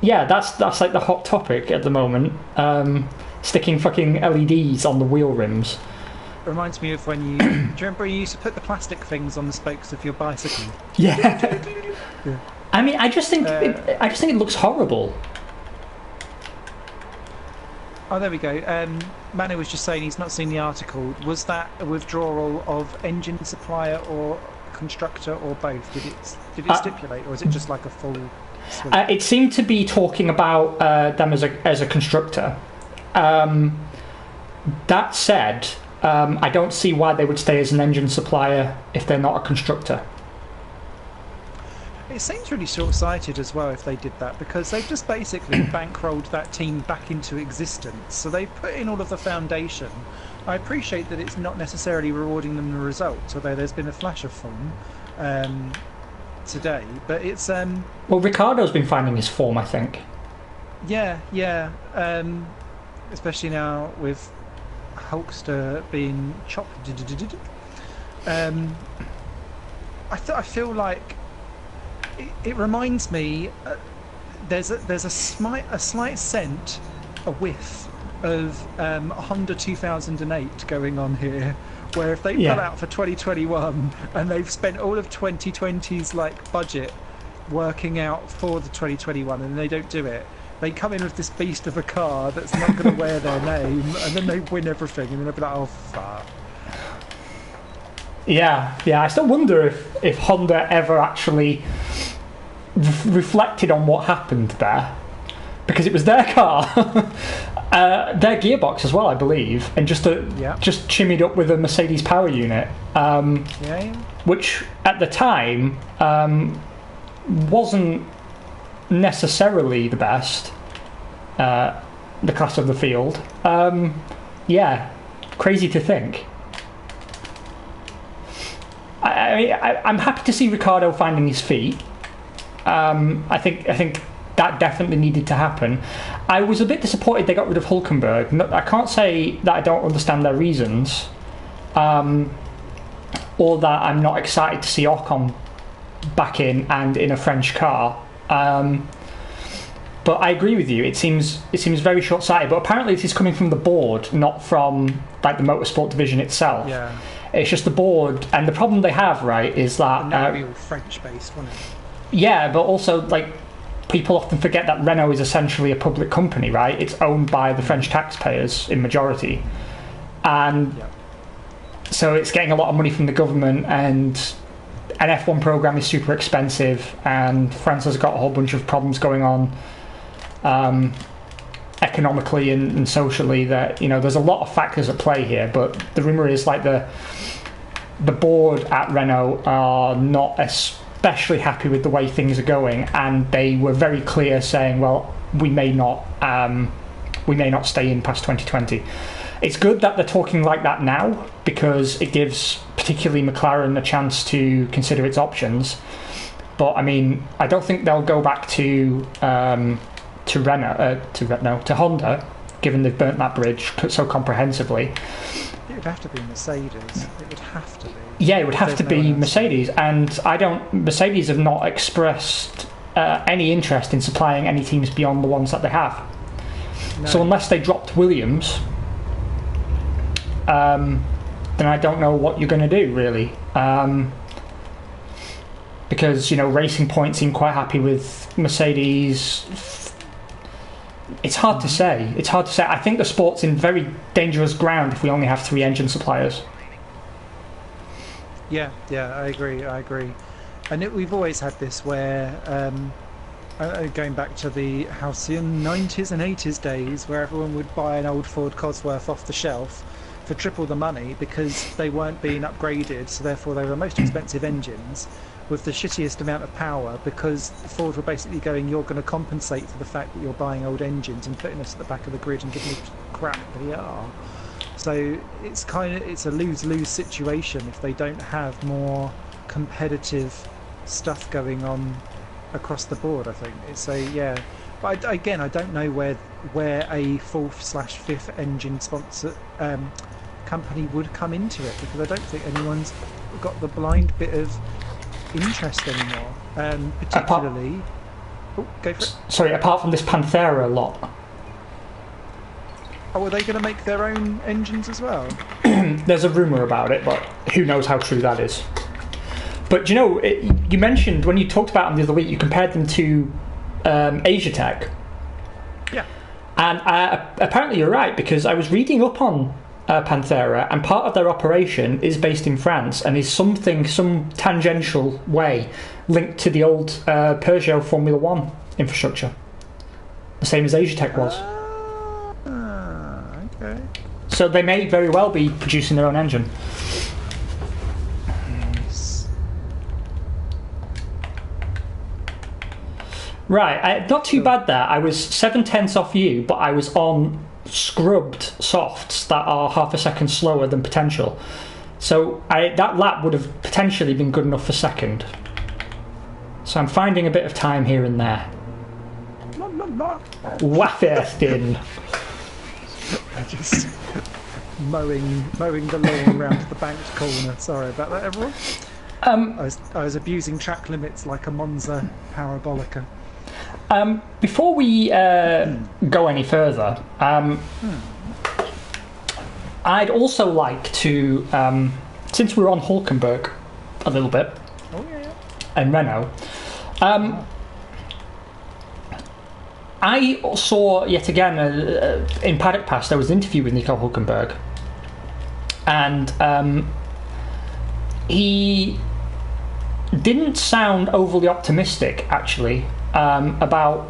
that's like the hot topic at the moment. Sticking fucking LEDs on the wheel rims. Reminds me of when do you remember you used to put the plastic things on the spokes of your bicycle? Yeah. I mean, I just think it looks horrible. Oh, there we go. Manu was just saying he's not seen the article. Was that a withdrawal of engine supplier or constructor or both? Did it stipulate, or is it just like a full sweep? It seemed to be talking about them as a constructor. That said, I don't see why they would stay as an engine supplier if they're not a constructor. It seems really short-sighted as well if they did that, because they've just basically bankrolled that team back into existence. So they've put in all of the foundation. I appreciate that it's not necessarily rewarding them the results, although there's been a flash of form today. But it's well, Ricardo's been finding his form, I think. yeah. Especially now with Hulkster being chopped. I feel like it reminds me. There's a slight scent, a whiff of Honda 2008 going on here, where if they pull out for 2021 and they've spent all of 2020's like budget working out for the 2021 and they don't do it, they come in with this beast of a car that's not going to wear their name, and then they win everything, and then they'll be like, oh fuck. Yeah. I still wonder if Honda ever actually reflected on what happened there, because it was their car, their gearbox as well, I believe, and just chimmied up with a Mercedes power unit, which at the time wasn't necessarily the best, the class of the field. Crazy to think. I'm happy to see Ricciardo finding his feet. I think that definitely needed to happen. I was a bit disappointed they got rid of Hulkenberg. I can't say that I don't understand their reasons, or that I'm not excited to see Ocon back in and in a French car. But I agree with you. It seems very short-sighted. But apparently, this is coming from the board, not from like the motorsport division itself. Yeah. It's just the board, and the problem they have, right, is that and that would be all French-based, wouldn't it? Yeah, but also like people often forget that Renault is essentially a public company, right? It's owned by the French taxpayers in majority, and so it's getting a lot of money from the government, and an F1 program is super expensive, and France has got a whole bunch of problems going on economically and socially, that there's a lot of factors at play here. But the rumor is like the board at Renault are not especially happy with the way things are going, and they were very clear saying, well, we may not stay in past 2020. It's good that they're talking like that now, because it gives particularly McLaren a chance to consider its options. But I mean, I don't think they'll go back to Honda, given they've burnt that bridge so comprehensively. It would have to be Mercedes. It would have to be. Yeah, it would have to be Mercedes, and Mercedes have not expressed any interest in supplying any teams beyond the ones that they have. No. So unless they dropped Williams, then I don't know what you're going to do, really. Because Racing Point seem quite happy with Mercedes. It's hard to say. I think the sport's in very dangerous ground if we only have 3 engine suppliers. Yeah, I agree. And we've always had this where, going back to the halcyon 90s and 80s days, where everyone would buy an old Ford Cosworth off the shelf for triple the money because they weren't being upgraded, so therefore they were the most expensive engines with the shittiest amount of power, because Ford were basically going, you're going to compensate for the fact that you're buying old engines and putting us at the back of the grid and giving us crap PR. So it's a lose-lose situation if they don't have more competitive stuff going on across the board. I think it's but I don't know where a 4th/5th engine sponsor company would come into it, because I don't think anyone's got the blind bit of interest anymore, particularly. Go for it. Sorry, apart from this Panthera lot. Oh, are they going to make their own engines as well? There's a rumour about it, but who knows how true that is. But you mentioned when you talked about them the other week, you compared them to Asia Tech. Yeah. And apparently you're right, because I was reading up on Panthera, and part of their operation is based in France and is some tangential way linked to the old Peugeot Formula 1 infrastructure, the same as Asia Tech was. Okay. So they may very well be producing their own engine. Yes. Right, not too bad there. I was 7/10 off you, but I was on scrubbed softs that are half a second slower than potential. So that lap would have potentially been good enough for second. So I'm finding a bit of time here and there. Waffestin. Just mowing the lawn around the banked corner. Sorry about that, everyone. I was abusing track limits like a Monza Parabolica. Before we go any further, I'd also like to, since we're on Hulkenberg a little bit, and Renault, I saw yet again in Paddock Pass there was an interview with Nico Hulkenberg, and he didn't sound overly optimistic actually about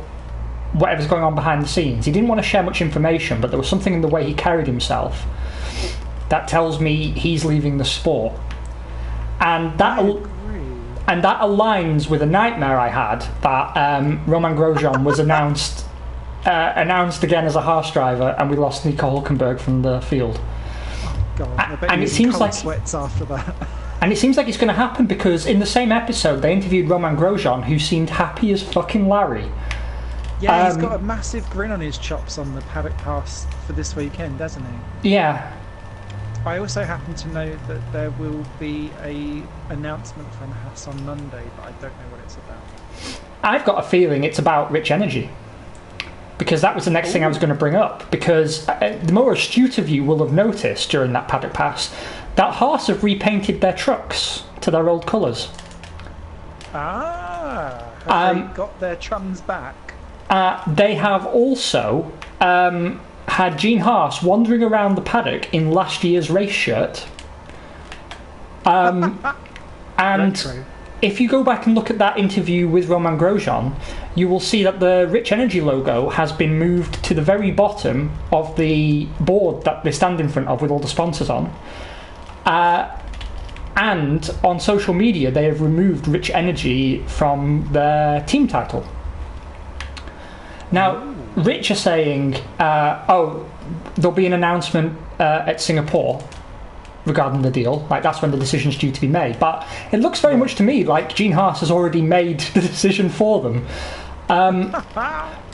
whatever's going on behind the scenes. He didn't want to share much information, but there was something in the way he carried himself that tells me he's leaving the sport, and that aligns with a nightmare I had that Romain Grosjean was announced again as a Haas driver, and we lost Nico Hulkenberg from the field. God, I bet and he it seems like sweats after that. And it seems like it's going to happen because in the same episode they interviewed Romain Grosjean, who seemed happy as fucking Larry. Yeah, he's got a massive grin on his chops on the Paddock Pass for this weekend, hasn't he? Yeah. I also happen to know that there will be a announcement from Haas on Monday, but I don't know what it's about. I've got a feeling it's about Rich Energy, because that was the next thing I was going to bring up, because the more astute of you will have noticed during that Paddock Pass that Haas have repainted their trucks to their old colours. Have they got their chums back? They have also had Gene Haas wandering around the paddock in last year's race shirt. And Retro. If you go back and look at that interview with Romain Grosjean, you will see that the Rich Energy logo has been moved to the very bottom of the board that they stand in front of with all the sponsors on. And on social media, they have removed Rich Energy from their team title. Now, Rich are saying, there'll be an announcement at Singapore regarding the deal. Like, that's when the decision's due to be made. But it looks very much to me like Gene Haas has already made the decision for them.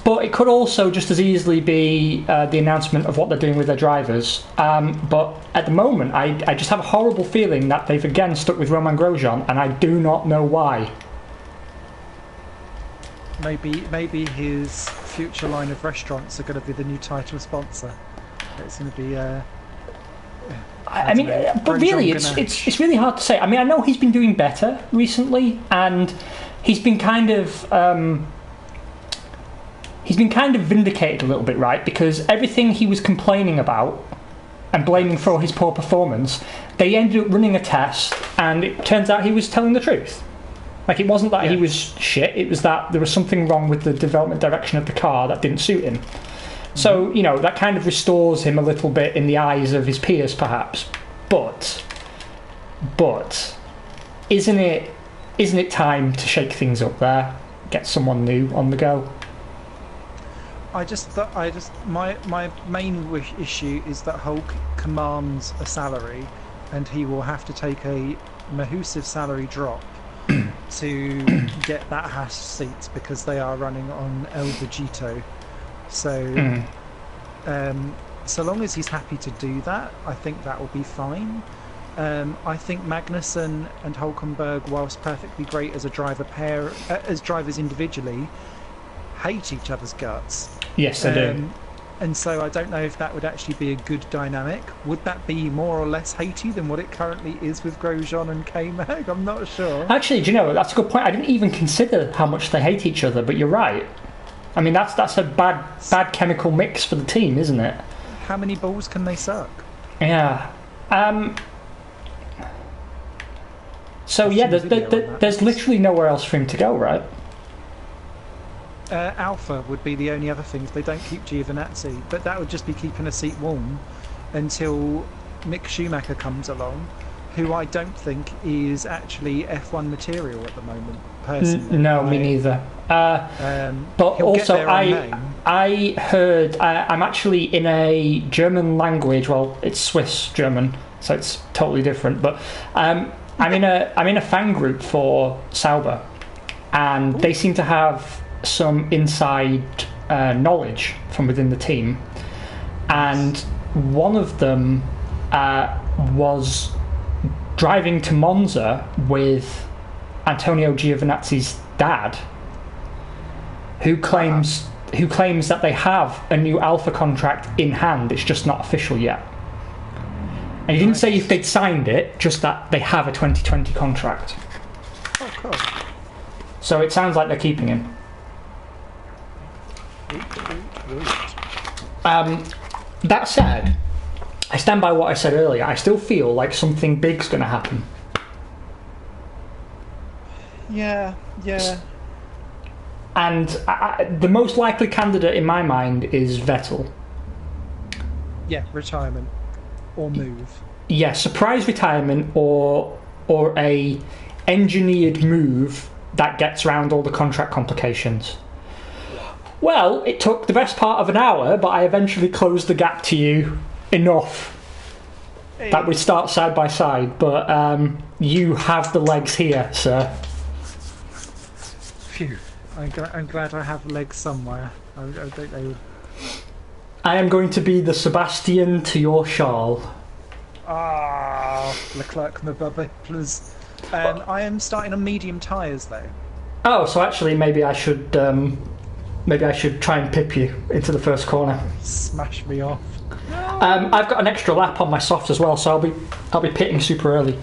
But it could also just as easily be the announcement of what they're doing with their drivers. But at the moment, I just have a horrible feeling that they've again stuck with Romain Grosjean, and I do not know why. Maybe his future line of restaurants are going to be the new title sponsor. It's going to be. But really, it's really hard to say. I mean, I know he's been doing better recently, and he's been kind of vindicated a little bit, right? Because everything he was complaining about and blaming for his poor performance, they ended up running a test, and it turns out he was telling the truth. Like, it wasn't that he was shit, it was that there was something wrong with the development direction of the car that didn't suit him. So, that kind of restores him a little bit in the eyes of his peers, perhaps. But isn't it time to shake things up there? Get someone new on the go? My main issue is that Hulk commands a salary, and he will have to take a massive salary drop to get that Haas seat, because they are running on El Vegito. So, so long as he's happy to do that, I think that will be fine. I think Magnussen and Hulkenberg, whilst perfectly great as a driver pair, as drivers individually, hate each other's guts. Yes, they do. And so I don't know if that would actually be a good dynamic. Would that be more or less hatey than what it currently is with Grosjean and K-Mag? I'm not sure. Actually, do you know, that's a good point. I didn't even consider how much they hate each other, but you're right. I mean, that's a bad chemical mix for the team, isn't it? How many balls can they suck? Yeah. So yeah, there's literally nowhere else for him to go, right? Alpha would be the only other thing if they don't keep Giovinazzi, but that would just be keeping a seat warm until Mick Schumacher comes along, who I don't think is actually F1 material at the moment, personally. No, me neither. But he'll get also, there on name. I heard I'm actually in a German language. Well, it's Swiss German, so it's totally different. But I'm in a fan group for Sauber, and they seem to have some inside knowledge from within the team. And one of them was driving to Monza with Antonio Giovinazzi's dad, who claims that they have a new Alpha contract in hand. It's just not official yet. And he didn't say if they'd signed it, just that they have a 2020 contract. Oh, cool. So it sounds like they're keeping him. That said, I stand by what I said earlier. I still feel like something big's going to happen. Yeah. And the most likely candidate in my mind is Vettel. Yeah, retirement or move. Yeah, surprise retirement or a engineered move that gets around all the contract complications. Well, it took the best part of an hour, but I eventually closed the gap to you enough that we start side by side. But you have the legs here, sir. Phew. I'm glad I have legs somewhere. I think they would. I am going to be the Sebastian to your Charles. Ah, Leclerc, my baby, please. I am starting on medium tyres though. Oh, so actually, maybe I should try and pip you into the first corner. Smash me off. I've got an extra lap on my soft as well, so I'll be pitting super early.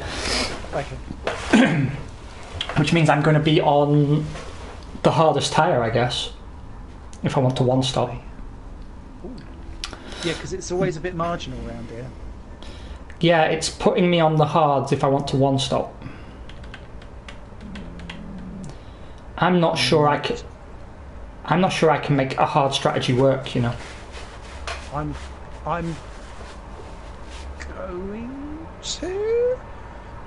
Okay. Which means I'm going to be on the hardest tyre, I guess, if I want to one stop. Yeah, because it's always a bit marginal around here. Yeah, it's putting me on the hards if I want to one stop. I'm not sure I can make a hard strategy work, you know. I'm going to,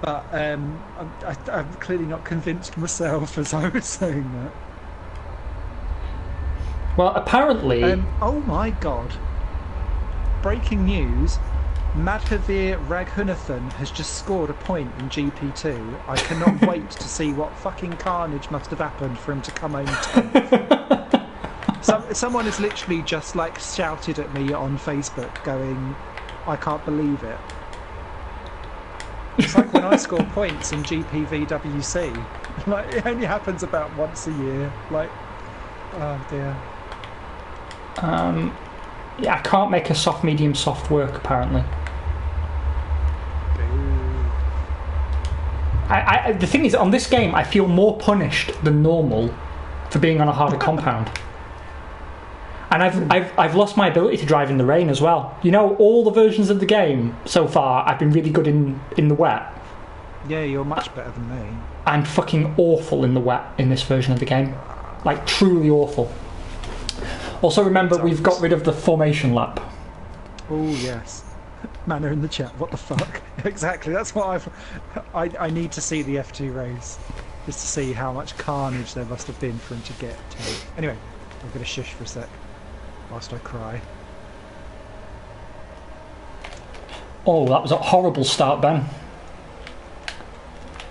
but I'm clearly not convinced myself as I was saying that. Well, apparently... oh my god. Breaking news. Madhavir Raghunathan has just scored a point in GP2. I cannot wait to see what fucking carnage must have happened for him to come home 10th. Someone has literally just like shouted at me on Facebook going, I can't believe it. It's like when I score points in GPVWC. Like, it only happens about once a year. Like, oh dear. Yeah, I can't make a soft, medium, soft work, apparently. The thing is, on this game, I feel more punished than normal for being on a harder compound. And I've lost my ability to drive in the rain as well. You know, all the versions of the game so far, I've been really good in the wet. Yeah, you're much better than me. I'm fucking awful in the wet in this version of the game. Like, truly awful. Also, remember, we've got rid of the formation lap. Oh, yes. Manor in the chat, what the fuck? Exactly, that's what I need to see the F2 race. Just to see how much carnage there must have been for him to get to. Anyway, I'm going to shush for a sec whilst I cry. Oh, that was a horrible start, Ben.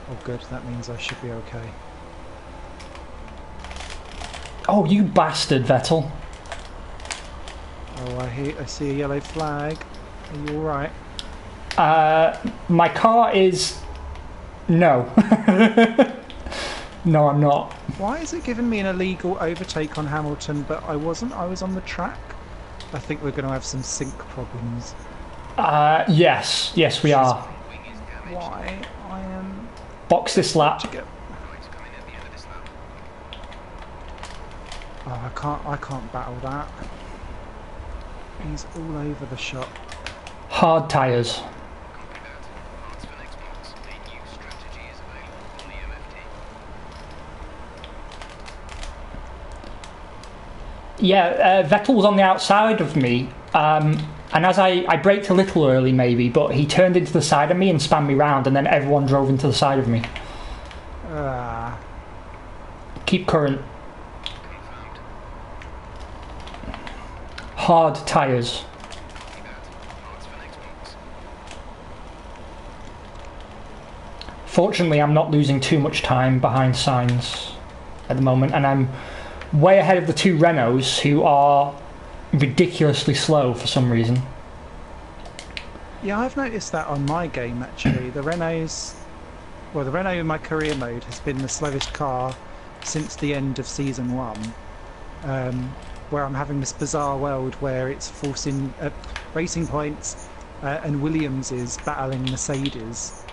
Oh good, that means I should be okay. Oh, you bastard, Vettel. Oh, I see a yellow flag. Are you alright? My car is... No. No, I'm not. Why is it giving me an illegal overtake on Hamilton, but I wasn't? I was on the track? I think we're going to have some sync problems. Yes, we are. Why? I am... Box this lap. Oh, I can't battle that. He's all over the shop. Hard tyres. Yeah, Vettel was on the outside of me, and as I braked a little early maybe, but he turned into the side of me and spun me round, and then everyone drove into the side of me. Keep current. hard tyres. Fortunately, I'm not losing too much time behind Sainz at the moment, and I'm way ahead of the two Renaults, who are ridiculously slow for some reason. Yeah, I've noticed that on my game actually. The Renault in my career mode has been the slowest car since the end of season 1, where I'm having this bizarre world where it's forcing Racing Points and Williams is battling Mercedes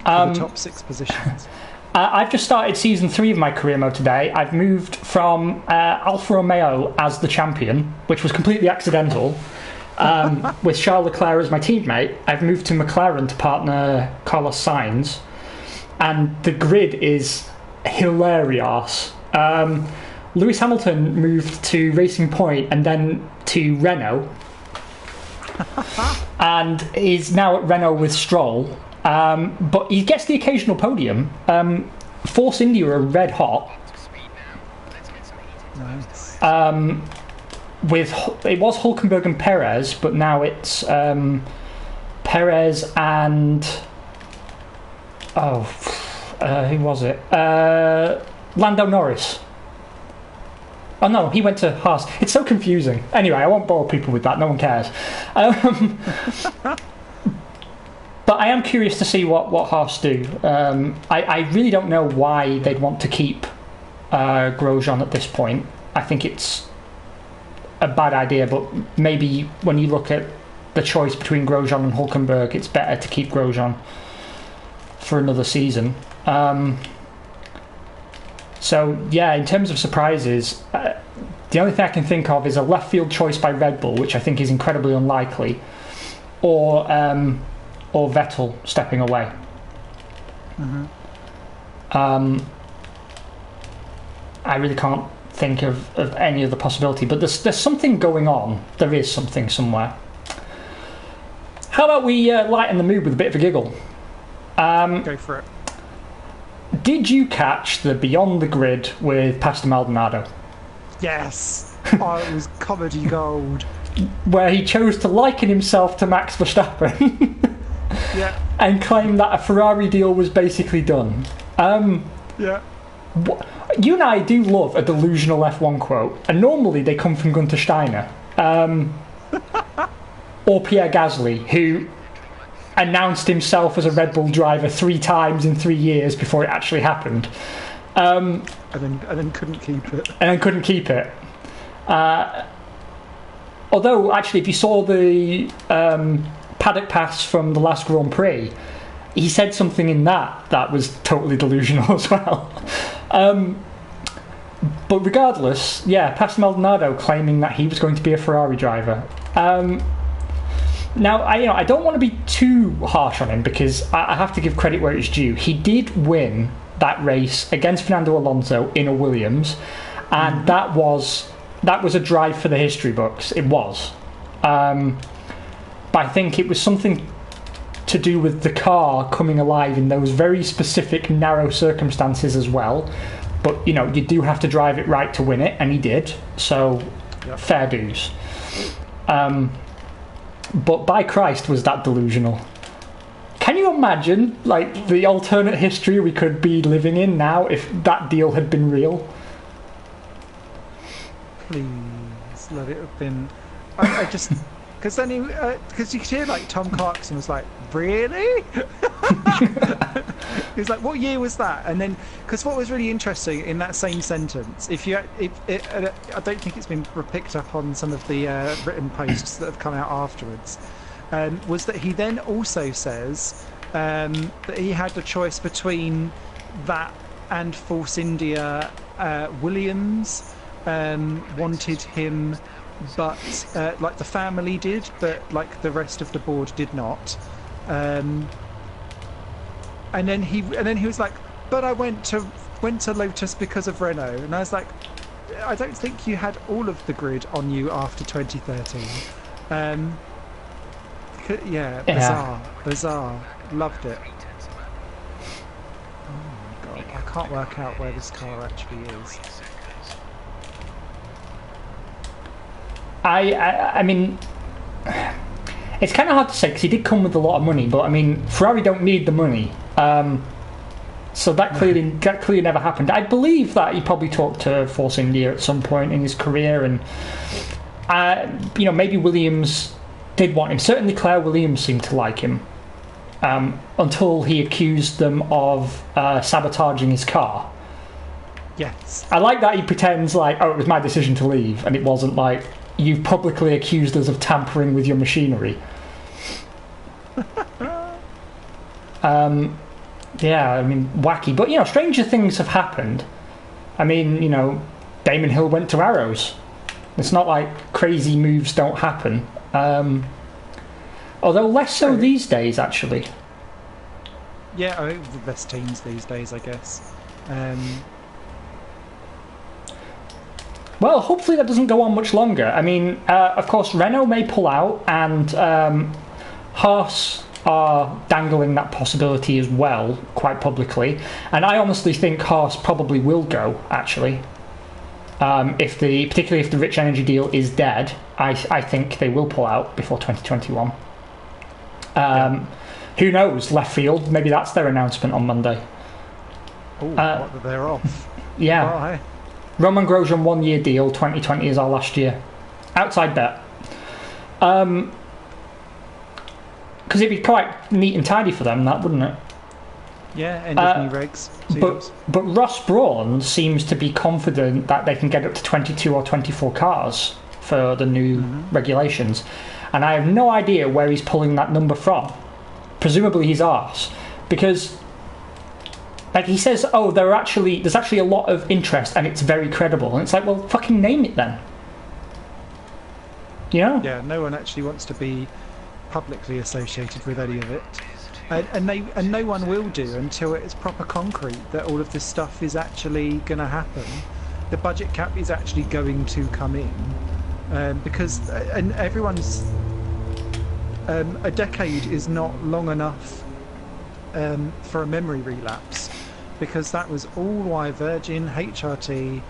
for the top 6 positions. I've just started season 3 of my career mode today. I've moved from Alfa Romeo as the champion, which was completely accidental, with Charles Leclerc as my teammate. I've moved to McLaren to partner Carlos Sainz, and the grid is hilarious. Lewis Hamilton moved to Racing Point and then to Renault, and is now at Renault with Stroll. But he gets the occasional podium. Force India are red hot. Nice. It was Hulkenberg and Perez, but now it's Perez and who was it? Lando Norris. Oh no, he went to Haas. It's so confusing. Anyway, I won't bore people with that. No one cares. But I am curious to see what Haas do. I really don't know why they'd want to keep Grosjean at this point. I think it's a bad idea, but maybe when you look at the choice between Grosjean and Hulkenberg, it's better to keep Grosjean for another season. So yeah, in terms of surprises, the only thing I can think of is a left field choice by Red Bull, which I think is incredibly unlikely, or Vettel stepping away. Mm-hmm. I really can't think of any other possibility, but there's something going on. There is something somewhere. How about we lighten the mood with a bit of a giggle? Go for it. Did you catch the Beyond the Grid with Pastor Maldonado? Yes. Oh, it was comedy gold. Where he chose to liken himself to Max Verstappen. Yeah. And claim that a Ferrari deal was basically done. Yeah. You and I do love a delusional F1 quote, and normally they come from Gunter Steiner or Pierre Gasly, who announced himself as a Red Bull driver 3 times in 3 years before it actually happened, and then couldn't keep it. Although, actually, if you saw the paddock pass from the last Grand Prix, he said something in that was totally delusional as well. But regardless, yeah, Pastor Maldonado claiming that he was going to be a Ferrari driver. Now, I don't want to be too harsh on him, because I have to give credit where it's due. He did win that race against Fernando Alonso in a Williams, and that was a drive for the history books. It was. But I think it was something to do with the car coming alive in those very specific, narrow circumstances as well. But, you do have to drive it right to win it, and he did. So, yep. Fair dues. But by Christ, was that delusional. Can you imagine, the alternate history we could be living in now if that deal had been real? Please, let it have been. I just... Because then because you could hear Tom Clarkson was like, really? He was like, what year was that? And then, because what was really interesting in that same sentence, I don't think it's been picked up on some of the written posts that have come out afterwards, was that he then also says that he had the choice between that and Force India. Williams wanted him, but the family did, but the rest of the board did not. And then he was like, but I went to Lotus because of Renault. And I was like, I don't think you had all of the grid on you after 2013. Yeah, bizarre. Loved it. Oh my god, I can't work out where this car actually is. I mean, it's kind of hard to say because he did come with a lot of money, but I mean, Ferrari don't need the money. So that clearly never happened. I believe that he probably talked to Force India at some point in his career, and maybe Williams did want him. Certainly, Claire Williams seemed to like him until he accused them of sabotaging his car. Yes, I like that he pretends like, oh, it was my decision to leave, and it wasn't like you've publicly accused us of tampering with your machinery. Yeah, I mean, wacky. But, stranger things have happened. I mean, Damon Hill went to Arrows. It's not like crazy moves don't happen. Although less so these days, actually. Yeah, the best teams these days, I guess. Well, hopefully that doesn't go on much longer. I mean, of course, Renault may pull out, and Haas are dangling that possibility as well, quite publicly. And I honestly think Haas probably will go, actually. Particularly if the Rich Energy deal is dead, I think they will pull out before 2021. Who knows? Left field. Maybe that's their announcement on Monday. Oh, they're off. Yeah. Bye. Roman Grosjean 1-year deal. 2020 is our last year. Outside bet. Because it'd be quite neat and tidy for them, that, wouldn't it? Yeah, end of new regs. But Ross Brawn seems to be confident that they can get up to 22 or 24 cars for the new regulations. And I have no idea where he's pulling that number from. Presumably he's arse. Because, like, he says, oh, there's actually a lot of interest and it's very credible. And it's like, well, fucking name it then. Yeah, no one actually wants to be publicly associated with any of it. And no one will do until it's proper concrete that all of this stuff is actually going to happen. The budget cap is actually going to come in, because and everyone's a decade is not long enough for a memory relapse, because that was all why Virgin, HRT,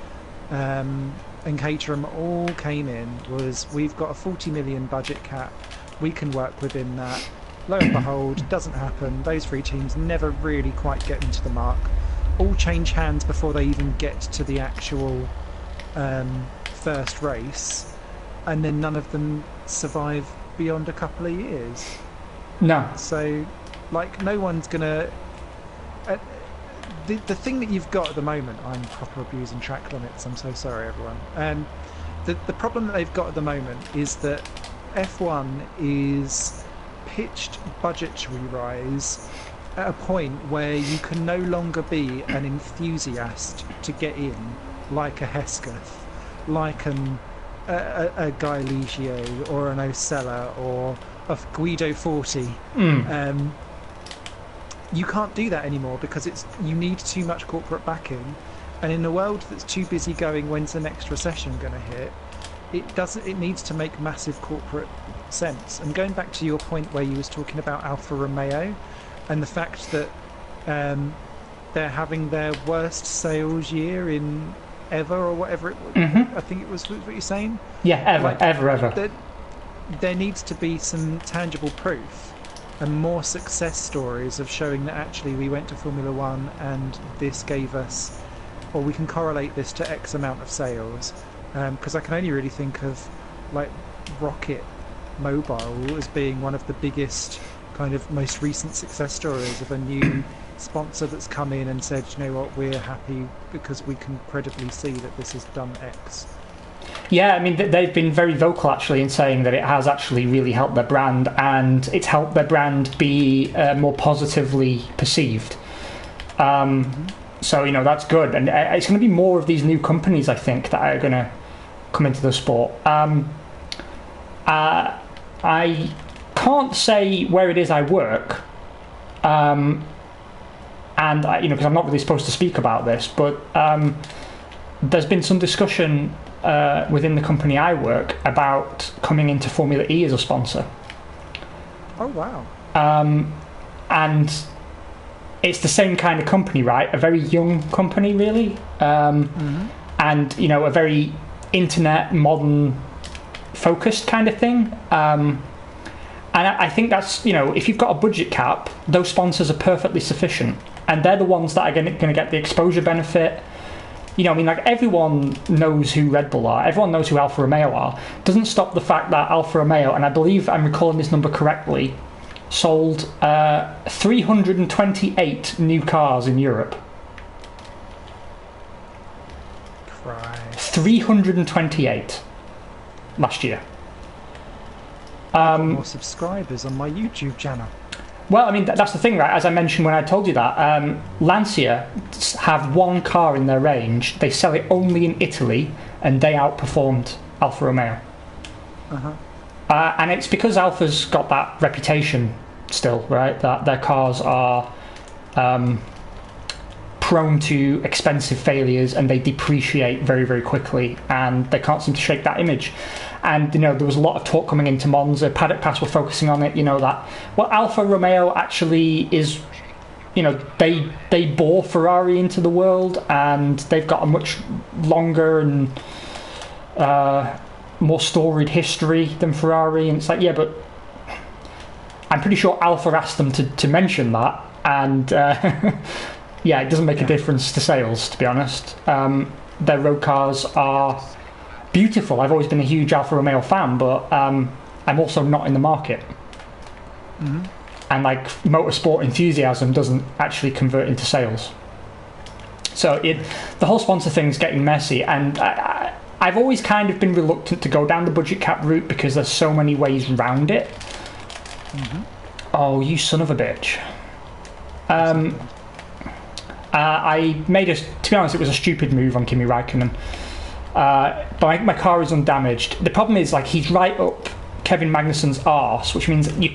and Caterham all came in. Was we've got a 40 million budget cap, we can work within that. Lo and behold, doesn't happen. Those three teams never really quite get into the mark. All change hands before they even get to the actual first race, and then none of them survive beyond a couple of years. No. So, like, no one's gonna. The thing that you've got at the moment, I'm proper abusing track limits. I'm so sorry, everyone. The problem that they've got at the moment is that F1 is pitched budgetary rise at a point where you can no longer be an enthusiast to get in, like a Hesketh, like a Guy Ligio or an Osella or a Guido 40. You can't do that anymore because you need too much corporate backing, and in a world that's too busy going, when's the next recession going to hit, it needs to make massive corporate sense. And going back to your point where you was talking about Alfa Romeo and the fact that they're having their worst sales year in ever, or whatever it was, I think it was what you're saying. Yeah, ever. There needs to be some tangible proof and more success stories of showing that actually we went to Formula One and this gave us, or we can correlate this to X amount of sales. Because I can only really think of like Rocket Mobile as being one of the biggest, kind of most recent success stories of a new sponsor that's come in and said, you know what, we're happy because we can credibly see that this has done X. Yeah, I mean, they've been very vocal actually in saying that it has actually really helped their brand, and it's helped their brand be more positively perceived. So, that's good. And it's going to be more of these new companies, I think, that are going to come into the sport. I can't say where it is I work, and because I'm not really supposed to speak about this, but there's been some discussion within the company I work about coming into Formula E as a sponsor. Oh wow! And it's the same kind of company, right? A very young company, really, and a very internet modern focused kind of thing. And I think that's, if you've got a budget cap, those sponsors are perfectly sufficient. And they're the ones that are going to get the exposure benefit. Everyone knows who Red Bull are. Everyone knows who Alfa Romeo are. Doesn't stop the fact that Alfa Romeo, and I believe I'm recalling this number correctly, sold 328 new cars in Europe. Christ. 328 last year. More subscribers on my YouTube channel. Well, that's the thing, right? As I mentioned when I told you that, Lancia have one car in their range. They sell it only in Italy, and they outperformed Alfa Romeo. And it's because Alfa's got that reputation still, right? That their cars are prone to expensive failures, and they depreciate very, very quickly, and they can't seem to shake that image. And there was a lot of talk coming into Monza. Paddock Pass were focusing on it. That Alfa Romeo actually is, they bore Ferrari into the world, and they've got a much longer and more storied history than Ferrari. And it's like, yeah, but I'm pretty sure Alfa asked them to mention that, and yeah, it doesn't make a difference to sales, to be honest. Their road cars are beautiful. I've always been a huge Alfa Romeo fan, but I'm also not in the market. And motorsport enthusiasm doesn't actually convert into sales. So the whole sponsor thing's getting messy, and I've always kind of been reluctant to go down the budget cap route because there's so many ways around it. Oh, you son of a bitch. I made to be honest, it was a stupid move on Kimi Räikkönen. But my car is undamaged. The problem is, he's right up Kevin Magnussen's arse, which means you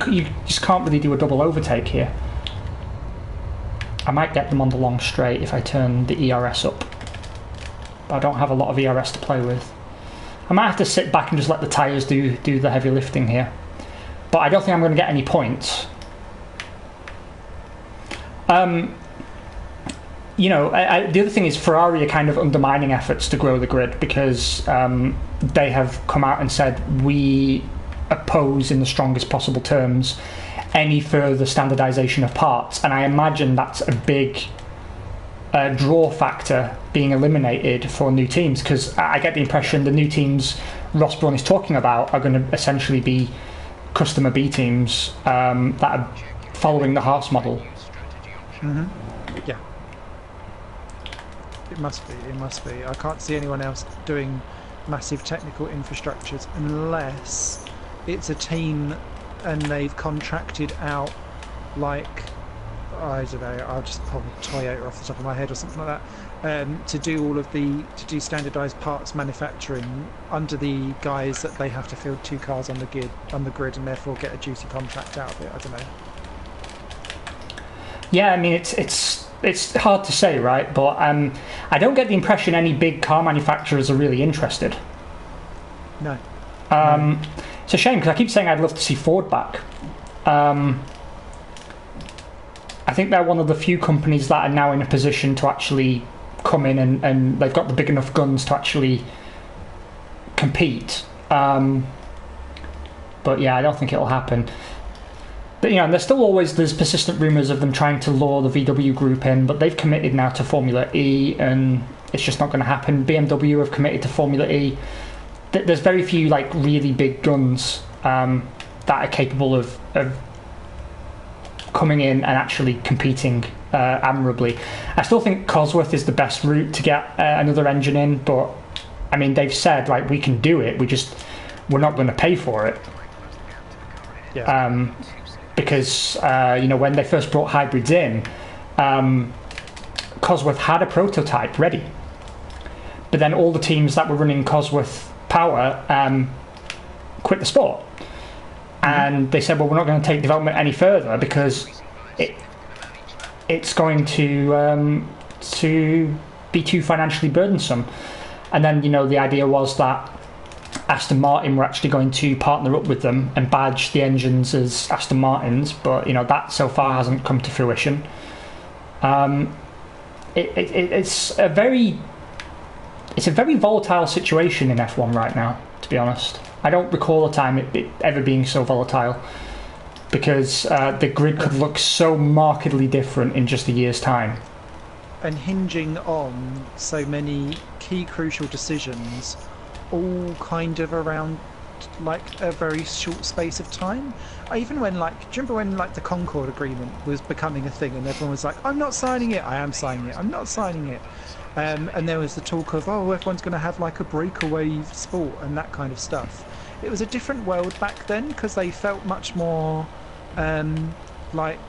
just can't really do a double overtake here. I might get them on the long straight if I turn the ERS up, but I don't have a lot of ERS to play with. I might have to sit back and just let the tyres do the heavy lifting here, but I don't think I'm going to get any points. The other thing is Ferrari are kind of undermining efforts to grow the grid because they have come out and said we oppose in the strongest possible terms any further standardisation of parts, and I imagine that's a big draw factor being eliminated for new teams, because I get the impression the new teams Ross Brawn is talking about are going to essentially be customer B teams that are following the Haas model. Yeah. It must be. I can't see anyone else doing massive technical infrastructures unless it's a team and they've contracted out, I don't know, I'll just pull Toyota off the top of my head or something like that, to do standardised parts manufacturing under the guise that they have to field 2 cars on the grid and therefore get a juicy contract out of it. I don't know. Yeah, it's hard to say, right? But I don't get the impression any big car manufacturers are really interested. No. It's a shame, because I keep saying I'd love to see Ford back. I think they're one of the few companies that are now in a position to actually come in and they've got the big enough guns to actually compete. But yeah, I don't think it'll happen. But and there's persistent rumours of them trying to lure the VW group in, but they've committed now to Formula E, and it's just not going to happen. BMW have committed to Formula E. There's very few really big guns that are capable of coming in and actually competing admirably. I still think Cosworth is the best route to get another engine in, but they've said we can do it. We're not going to pay for it. Yeah. Because when they first brought hybrids in, Cosworth had a prototype ready, but then all the teams that were running Cosworth power quit the sport, and they said, well, we're not going to take development any further because it's going to be too financially burdensome. And then the idea was that Aston Martin were actually going to partner up with them and badge the engines as Aston Martins, but that so far hasn't come to fruition. It's a very volatile situation in F1 right now, to be honest. I don't recall a time it ever being so volatile, because the grid could look so markedly different in just a year's time. And hinging on so many key crucial decisions, all kind of around like a very short space of time. Even when, like, do you remember when like the Concord Agreement was becoming a thing and everyone was like, I'm not signing it, I am signing it, I'm not signing it. And there was the talk of, oh, everyone's going to have like a breakaway sport and that kind of stuff. It was a different world back then because they felt much more like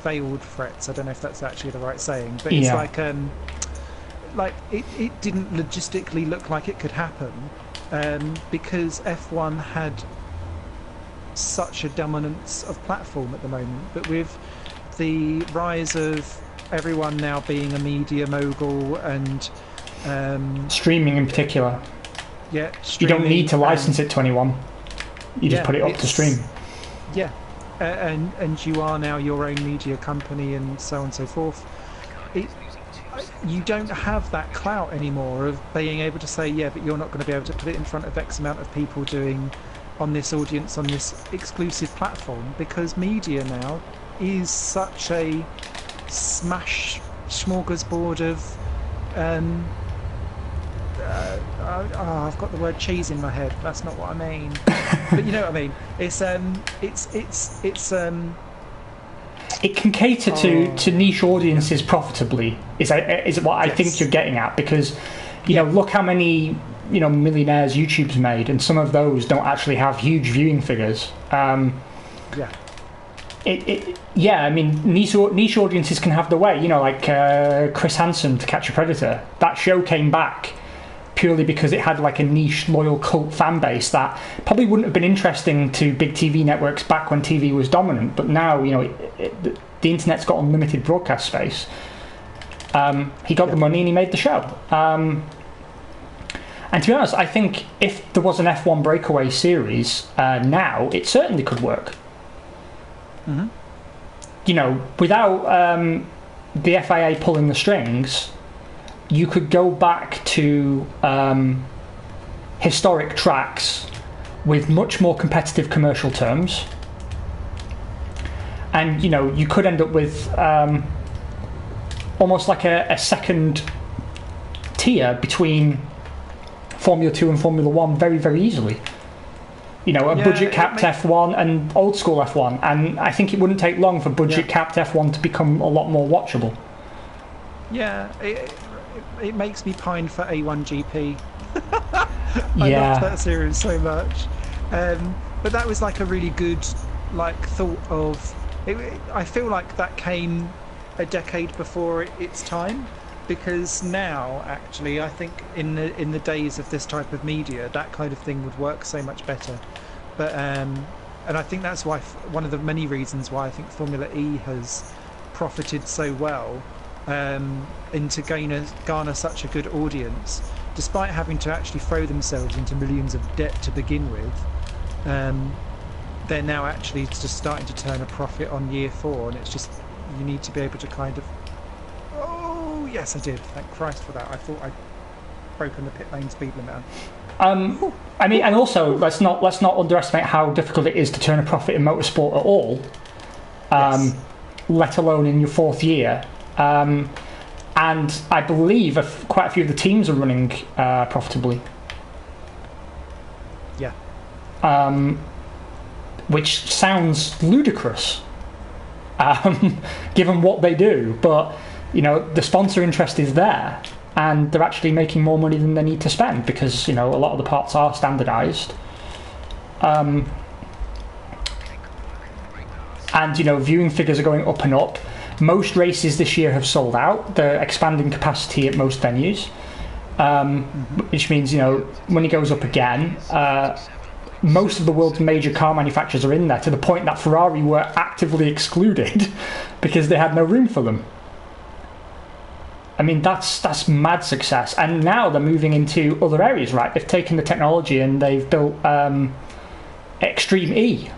veiled threats. I don't know if that's actually the right saying, but it's like it didn't logistically look like it could happen because F1 had such a dominance of platform at the moment. But with the rise of everyone now being a media mogul and streaming in particular, you don't need to license it to anyone. You just put it up to stream. Yeah, and you are now your own media company and so on and so forth. You don't have that clout anymore of being able to say, yeah, but you're not going to be able to put it in front of X amount of people doing on this audience on this exclusive platform, because media now is such a smash smorgasbord of I've got the word cheese in my head. That's not what I mean. But you know what I mean. It can cater to niche audiences profitably. Is what I think you're getting at, because you know, look how many millionaires YouTube's made, and some of those don't actually have huge viewing figures. I mean, niche audiences can have the way. You know, like Chris Hansen to Catch a Predator. That show came back purely because it had like a niche, loyal cult fan base that probably wouldn't have been interesting to big TV networks back when TV was dominant. But now, you know, the internet's got unlimited broadcast space. He got the money and he made the show. And to be honest, I think if there was an F1 breakaway series now, it certainly could work. Mm-hmm. You know, without the FIA pulling the strings, you could go back to historic tracks with much more competitive commercial terms, and you know, you could end up with almost like a second tier between Formula 2 and Formula 1 very, very easily. You know, a budget-capped F1 and old-school F1, and I think it wouldn't take long for budget-capped F1 to become a lot more watchable. Yeah, it makes me pine for A1GP. I loved that series so much. But that was like a really good thought of it. I feel like that came a decade before its time, because now actually I think in the days of this type of media, that kind of thing would work so much better. But and I think that's why one of the many reasons why I think Formula E has profited so well and to garner such a good audience, despite having to actually throw themselves into millions of debt to begin with. They're now actually just starting to turn a profit on year 4, and it's just, you need to be able to kind of, oh yes I did, thank Christ for that. I thought I'd broken the pit lane speed limiter. I mean, and also let's not underestimate how difficult it is to turn a profit in motorsport at all, let alone in your 4th year. And I believe quite a few of the teams are running profitably. Yeah. Which sounds ludicrous, given what they do. But you know, the sponsor interest is there, and they're actually making more money than they need to spend, because you know, a lot of the parts are standardised. And you know, viewing figures are going up and up. Most races this year have sold out. They're expanding capacity at most venues, which means, you know, money goes up again. Most of the world's major car manufacturers are in there, to the point that Ferrari were actively excluded because they had no room for them. I mean, that's mad success. And now they're moving into other areas, right? They've taken the technology and they've built Extreme E.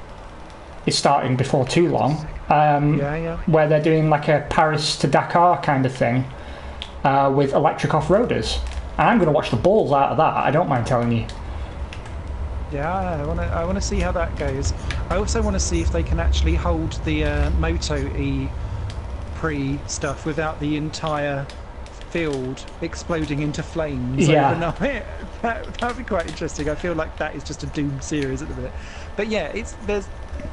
Is starting before too long, where they're doing like a Paris to Dakar kind of thing with electric off-roaders. And I'm going to watch the balls out of that, I don't mind telling you. Yeah, I want to see how that goes. I also want to see if they can actually hold the Moto E pre stuff without the entire field exploding into flames overnight. That would be quite interesting. I feel like that is just a Doom series at the minute. But yeah, there's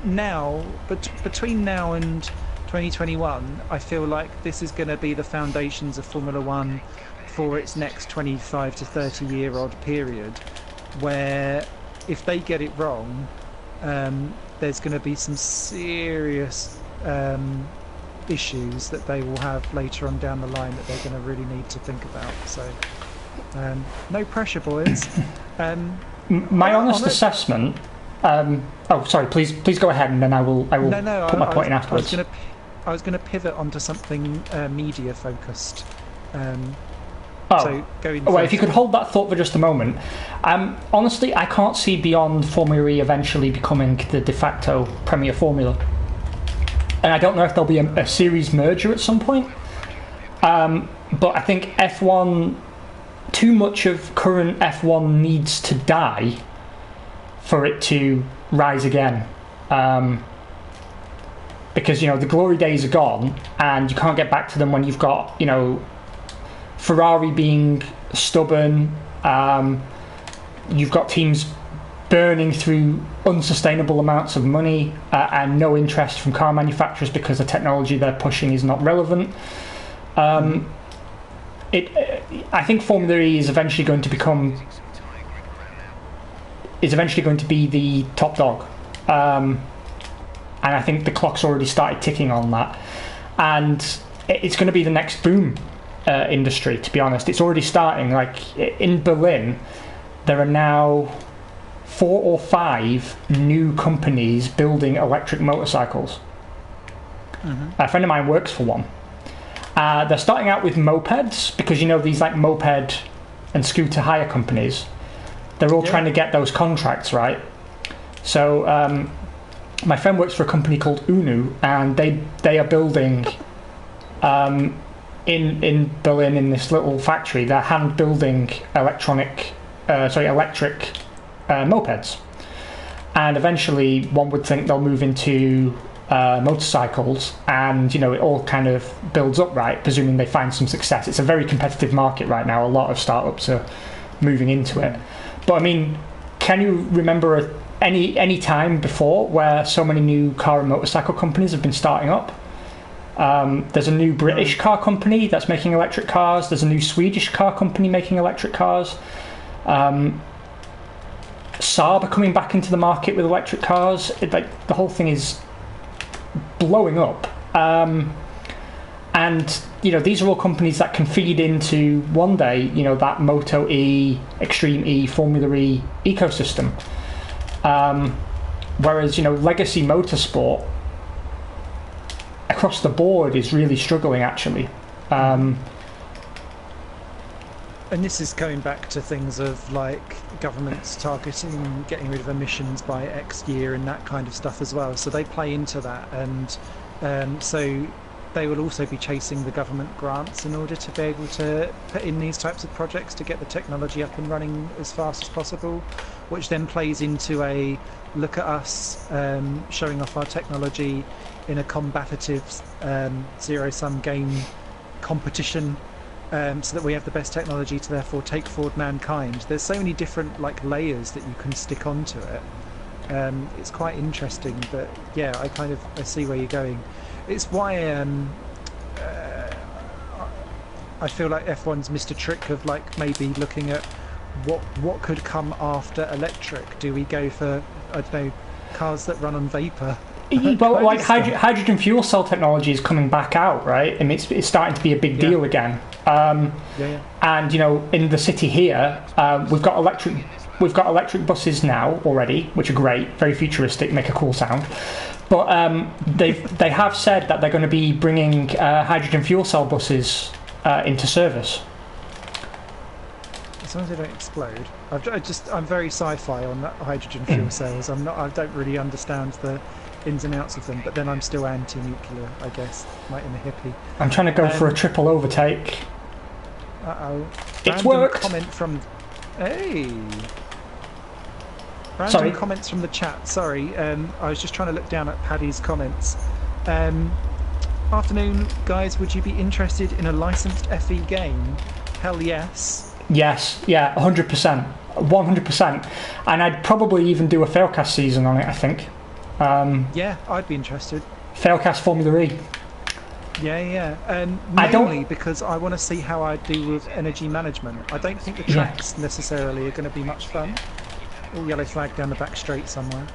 now, but between now and 2021, I feel like this is going to be the foundations of Formula One for its next 25 to 30 year odd period, where if they get it wrong, there's going to be some serious issues that they will have later on down the line that they're going to really need to think about. So no pressure, boys. My honest assessment. Oh, sorry. Please go ahead, and then I will put my point in afterwards. I was going to pivot onto something media focused. So if you could hold that thought for just a moment. Honestly, I can't see beyond Formula E eventually becoming the de facto Premier Formula. And I don't know if there'll be a series merger at some point. But I think F1, too much of current F1 needs to die for it to rise again. Because, the glory days are gone, and you can't get back to them when you've got, Ferrari being stubborn. You've got teams burning through unsustainable amounts of money and no interest from car manufacturers because the technology they're pushing is not relevant. I think Formula E is eventually going to be the top dog, and I think the clock's already started ticking on that, and it's going to be the next boom industry. To be honest, it's already starting. Like in Berlin, there are now 4 or 5 new companies building electric motorcycles. A friend of mine works for one. They're starting out with mopeds because these like moped and scooter hire companies. They're all trying to get those contracts, right? So my friend works for a company called Unu, and they are building in Berlin in this little factory. They're hand building electric mopeds, and eventually one would think they'll move into motorcycles, and it all kind of builds up, right? Presuming they find some success. It's a very competitive market right now. A lot of startups are moving into it. But I mean, can you remember any time before where so many new car and motorcycle companies have been starting up? There's a new British car company that's making electric cars. There's a new Swedish car company making electric cars. Saab are coming back into the market with electric cars. The whole thing is blowing up. And these are all companies that can feed into one day that Moto E, Extreme E, Formula E ecosystem. Whereas legacy motorsport across the board is really struggling actually. And this is going back to things of like governments targeting getting rid of emissions by X year and that kind of stuff as well. So they play into that, and so they will also be chasing the government grants in order to be able to put in these types of projects to get the technology up and running as fast as possible, which then plays into a look at us showing off our technology in a combative zero-sum game competition, so that we have the best technology to therefore take forward mankind. There's so many different layers that you can stick onto it. It's quite interesting, but yeah, I see where you're going. It's why I feel like F1's missed a trick of maybe looking at what could come after electric. Do we go for, I don't know, cars that run on vapor? Well, hydrogen fuel cell technology is coming back out, right? I mean, it's starting to be a big deal again. And in the city here, we've got electric buses now already, which are great, very futuristic, make a cool sound. But they have said that they're going to be bringing hydrogen fuel cell buses into service. As long as they don't explode. I'm very sci-fi on that hydrogen fuel cells. I don't really understand the ins and outs of them, but then I'm still anti-nuclear, I guess, like in a hippie. I'm trying to go for a triple overtake. Uh-oh. It's worked. Comment from... Hey! Random Sorry. comments from the chat. Sorry, I was just trying to look down at Paddy's comments. Afternoon, guys. Would you be interested in a licensed FE game? Hell yes. Yes, yeah, 100%. 100%. And I'd probably even do a Failcast season on it, I think. Yeah, I'd be interested. Failcast Formula E. Yeah. Mainly because I want to see how I do with energy management. I don't think the tracks necessarily are going to be much fun. Oh, yellow flag down the back straight somewhere.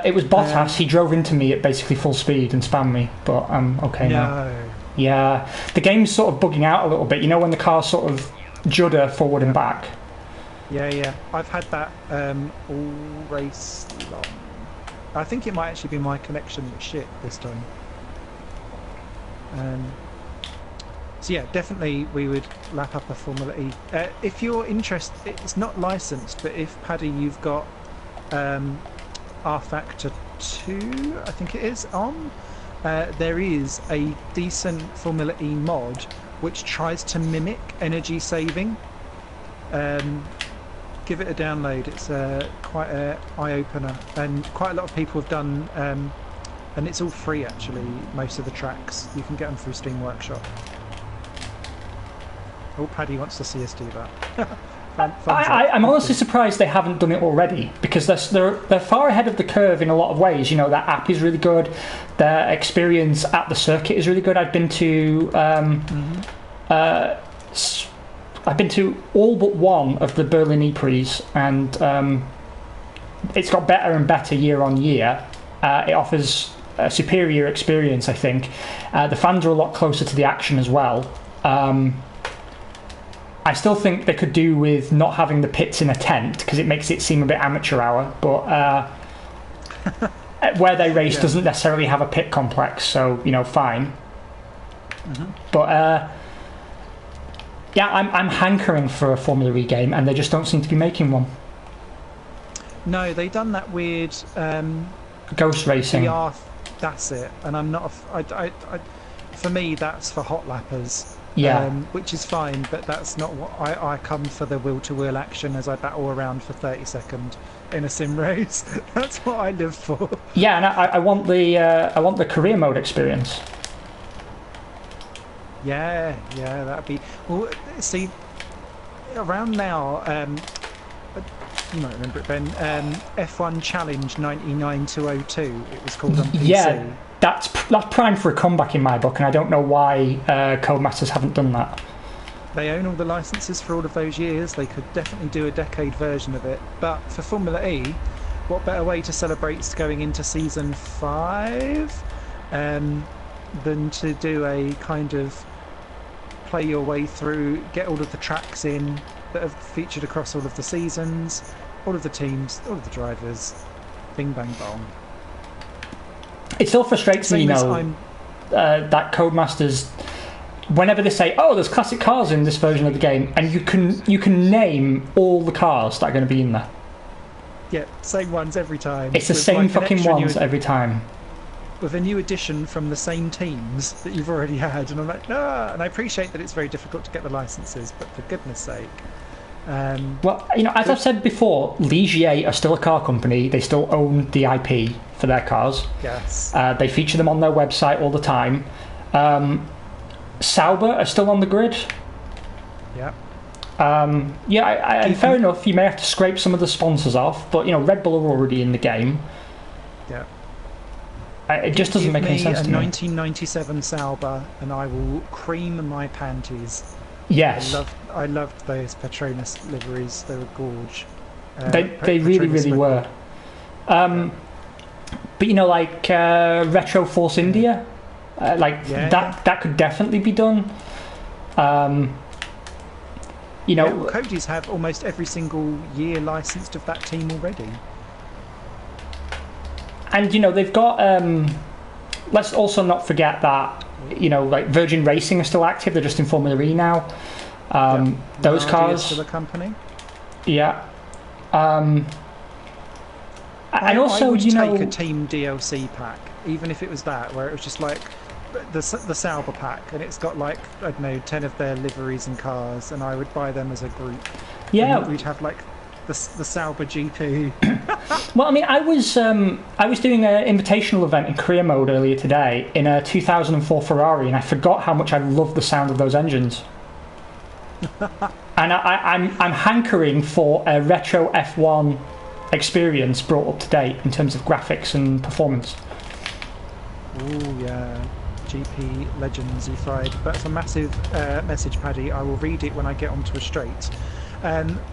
It was Bottas. He drove into me at basically full speed and spammed me, but I'm okay now. Yeah, the game's sort of bugging out a little bit. You know when the cars sort of judder forward and back? Yeah. I've had that all race long. I think it might actually be my connection that's shit this time. So yeah, definitely we would lap up a Formula E. If you're interested, it's not licensed, but if, Paddy, you've got R Factor 2, I think it is, on, there is a decent Formula E mod which tries to mimic energy saving. Give it a download. It's quite an eye-opener, and quite a lot of people have done, and it's all free actually, most of the tracks. You can get them through Steam Workshop. Oh, Paddy wants to see us do that. I'm honestly surprised they haven't done it already, because they're far ahead of the curve in a lot of ways. You know, that app is really good. Their experience at the circuit is really good. I've been to all but one of the Berlin E-Prix, and it's got better and better year on year. It offers a superior experience, I think. The fans are a lot closer to the action as well. I still think they could do with not having the pits in a tent, because it makes it seem a bit amateur hour, but where they race doesn't necessarily have a pit complex, so, you know, fine. But yeah, I'm hankering for a Formula E game, and they just don't seem to be making one. No, they done that weird Ghost Racing. That's it, and I'm not for me that's for hot lappers. Yeah, which is fine, but that's not what I come for. The wheel-to-wheel action as I battle around for 30 seconds in a sim race. That's what I live for. Yeah, and I want the career mode experience. Yeah, that'd be. Well, see, around now, you might remember it, Ben. F1 Challenge 99202. It was called on PC. Yeah. That's prime for a comeback in my book, and I don't know why Codemasters haven't done that. They own all the licenses for all of those years. They could definitely do a decade version of it. But for Formula E, what better way to celebrate going into Season 5 than to do a kind of play your way through, get all of the tracks in that have featured across all of the seasons, all of the teams, all of the drivers, bing bang bong. It still frustrates me, you know, that Codemasters, whenever they say, "Oh, there's classic cars in this version of the game," and you can name all the cars that are going to be in there. Yeah, same ones every time. It's the same fucking ones every time. With a new addition from the same teams that you've already had, and I'm like, no. And I appreciate that it's very difficult to get the licenses, but for goodness sake. Well, you know, as I've said before, Ligier are still a car company. They still own the IP for their cars. Yes. They feature them on their website all the time. Sauber are still on the grid. Yeah. And fair enough, you may have to scrape some of the sponsors off, but, you know, Red Bull are already in the game. Yeah. It just doesn't make any sense to me. 1997 Sauber, and I will cream my panties. Yes. I loved those Petronas liveries. They were gorge. They really were. But, you know, like Retro Force India, that could definitely be done. You know, well, Cody's have almost every single year licensed of that team already. And, you know, they've got... let's also not forget that, you know, like Virgin Racing are still active. They're just in Formula E now. Those cars... still a company. Yeah. And also, I would you know... take a team DLC pack, even if it was that, where it was just like the Sauber pack, and it's got like, I don't know, 10 of their liveries and cars, and I would buy them as a group. Yeah, and we'd have like the Sauber GP. well, I mean, I was doing an invitational event in career mode earlier today in a 2004 Ferrari, and I forgot how much I love the sound of those engines. And I'm hankering for a retro F1 experience brought up to date in terms of graphics and performance. Oh yeah, GP Legends you fried. That's a massive message, Paddy. I will read it when I get onto a straight.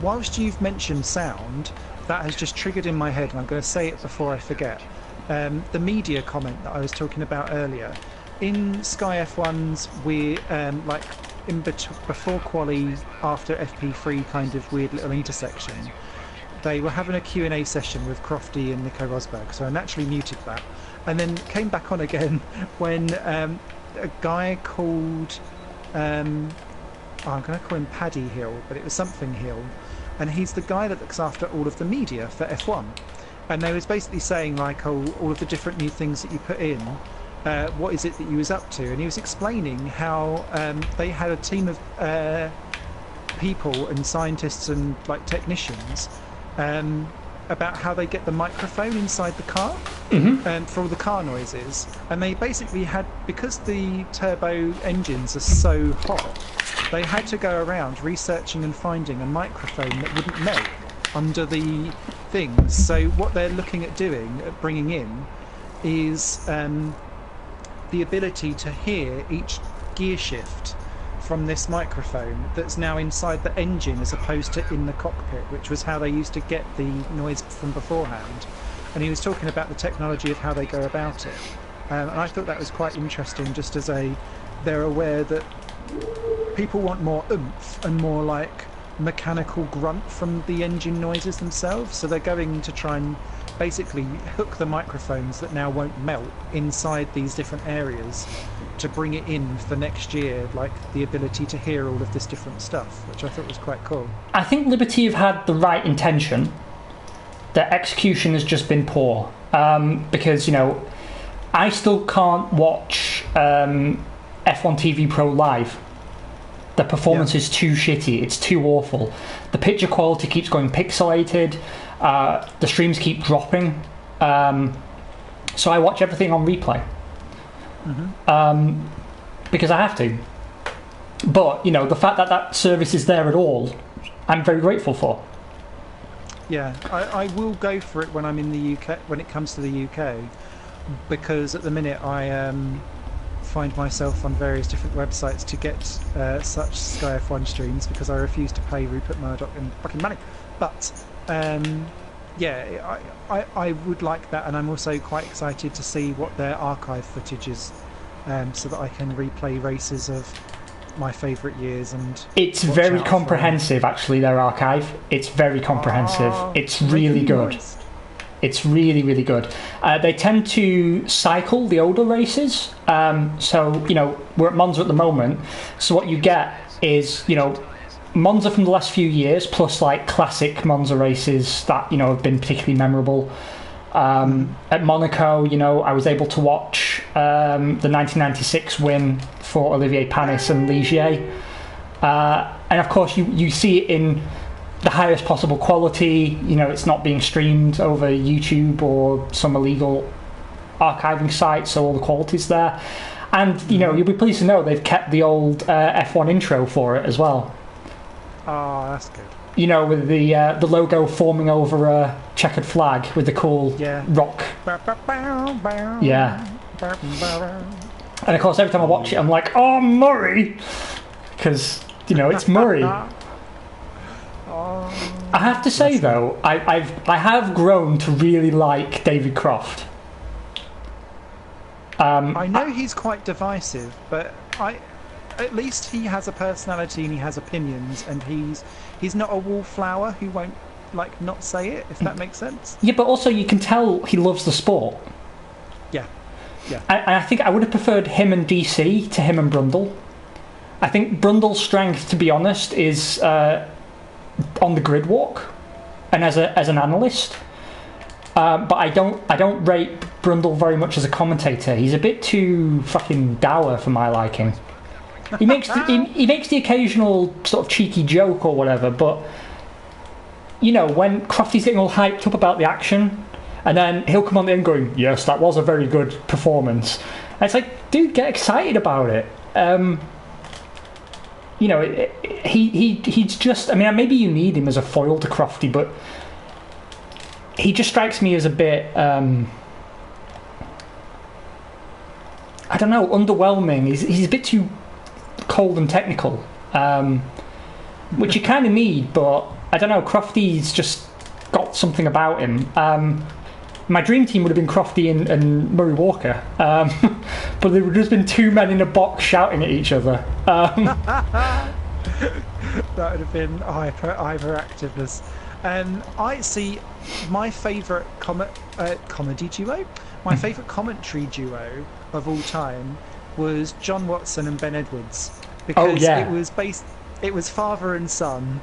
Whilst you've mentioned sound, that has just triggered in my head, and I'm going to say it before I forget. The media comment that I was talking about earlier. In Sky F1's like before quali, after FP3 kind of weird little intersection, they were having a Q&A session with Crofty and Nico Rosberg, so I naturally muted that, and then came back on again when a guy called I'm going to call him Paddy Hill, but it was something Hill, and he's the guy that looks after all of the media for F1, and they was basically saying like, oh, all of the different new things that you put in, what is it that you was up to, and he was explaining how they had a team of people and scientists and like technicians about how they get the microphone inside the car for all the car noises, and they basically had, because the turbo engines are so hot, they had to go around researching and finding a microphone that wouldn't melt under the things. So what they're looking at doing, at bringing in, is the ability to hear each gear shift from this microphone that's now inside the engine as opposed to in the cockpit, which was how they used to get the noise from beforehand. And he was talking about the technology of how they go about it. And I thought that was quite interesting, just as they're aware that people want more oomph and more like mechanical grunt from the engine noises themselves, so they're going to try and basically hook the microphones that now won't melt inside these different areas to bring it in for next year, like the ability to hear all of this different stuff, which I thought was quite cool. I think Liberty have had the right intention. Their execution has just been poor, because, you know, I still can't watch F1 TV Pro live. The performance is too shitty, it's too awful. The picture quality keeps going pixelated, the streams keep dropping, so I watch everything on replay. Because I have to. But, you know, the fact that that service is there at all, I'm very grateful for. Yeah, I will go for it when I'm in the UK, when it comes to the UK, because at the minute I find myself on various different websites to get such Sky F1 streams, because I refuse to pay Rupert Murdoch any fucking money. But yeah, I would like that, and I'm also quite excited to see what their archive footage is, so that I can replay races of my favourite years. And it's very comprehensive, actually, their archive. It's very comprehensive. It's really good. It's really, really good. They tend to cycle the older races. So, you know, we're at Monza at the moment. So what you get is, you know, Monza from the last few years, plus like classic Monza races that, you know, have been particularly memorable. At Monaco, you know, I was able to watch the 1996 win for Olivier Panis and Ligier. And of course, you see it in the highest possible quality. You know, it's not being streamed over YouTube or some illegal archiving site, so all the quality's there. And, you know, you'll be pleased to know they've kept the old F1 intro for it as well. Oh, that's good. You know, with the logo forming over a checkered flag with the cool rock. Yeah. And of course, every time I watch it, I'm like, oh, Murray! Because, you know, it's Murray. I have to say, though, I have grown to really like David Croft. I know he's quite divisive, but at least he has a personality and he has opinions, and he's not a wallflower who won't like not say it, if that makes sense. Yeah, but also you can tell he loves the sport. Yeah. I think I would have preferred him and DC to him and Brundle. I think Brundle's strength, to be honest, is on the grid walk and as an analyst. But I don't rate Brundle very much as a commentator. He's a bit too fucking dour for my liking. He makes he makes the occasional sort of cheeky joke or whatever, but when Crofty's getting all hyped up about the action, and then he'll come on the end going, "Yes, that was a very good performance." And it's like, dude, get excited about it. He's just. I mean, maybe you need him as a foil to Crofty, but he just strikes me as a bit. I don't know, underwhelming. He's a bit too cold and technical, which you kind of need, but I don't know, Crofty's just got something about him. My dream team would have been Crofty and Murray Walker, but there would have just been two men in a box shouting at each other. That would have been hyperactiveness. I see my favourite comedy duo. My favourite commentary duo of all time was John Watson and Ben Edwards, because it was father and son.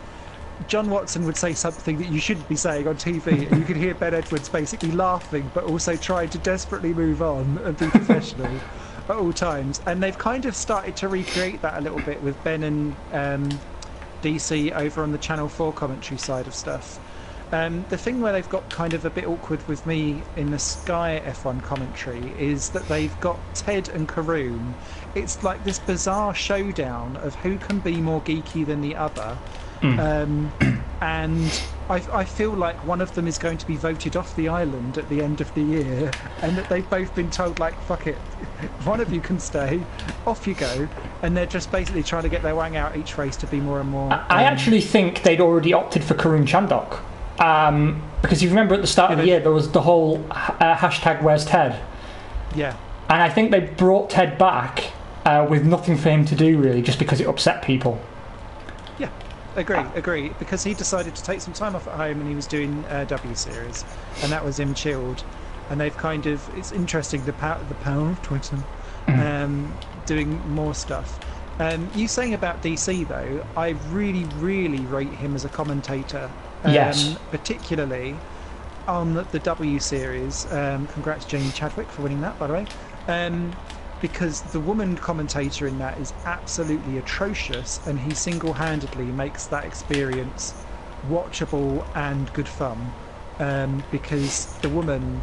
John Watson would say something that you shouldn't be saying on TV, and you could hear Ben Edwards basically laughing, but also trying to desperately move on and be professional at all times. And they've kind of started to recreate that a little bit with Ben and DC over on the Channel 4 commentary side of stuff. The thing where they've got kind of a bit awkward with me in the Sky F1 commentary is that they've got Ted and Karoon. It's like this bizarre showdown of who can be more geeky than the other. And I feel like one of them is going to be voted off the island at the end of the year, and that they've both been told, like, fuck it, one of you can stay, off you go, and they're just basically trying to get their wang out each race to be more and more... I actually think they'd already opted for Karun Chandok, because you remember at the start of the year there was the whole hashtag Where's Ted? Yeah. And I think they brought Ted back with nothing for him to do, really, just because it upset people. Yeah. Agree, because he decided to take some time off at home and he was doing W Series, and that was him chilled. And they've kind of, it's interesting, the power of Twitter, doing more stuff. You saying about DC though, I really, really rate him as a commentator. Yes. Particularly on the W Series. Congrats Jamie Chadwick for winning that, by the way. Because the woman commentator in that is absolutely atrocious, and he single-handedly makes that experience watchable and good fun. Because the woman,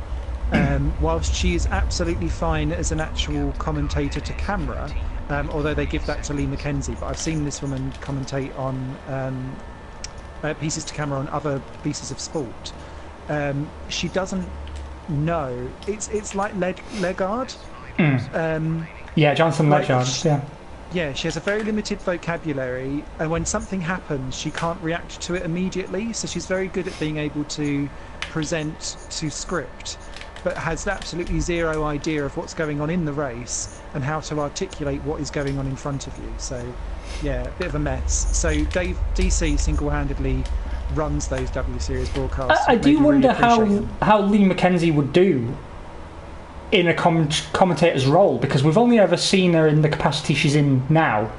whilst she is absolutely fine as an actual commentator to camera, although they give that to Lee McKenzie, but I've seen this woman commentate on pieces to camera on other pieces of sport. She doesn't know. It's like Legard. Jonathan Legard. Yeah, she has a very limited vocabulary, and when something happens, she can't react to it immediately. So she's very good at being able to present to script, but has absolutely zero idea of what's going on in the race and how to articulate what is going on in front of you. So, yeah, a bit of a mess. So DC single-handedly runs those W Series broadcasts. I do wonder how Lee McKenzie would do in a commentator's role, because we've only ever seen her in the capacity she's in now.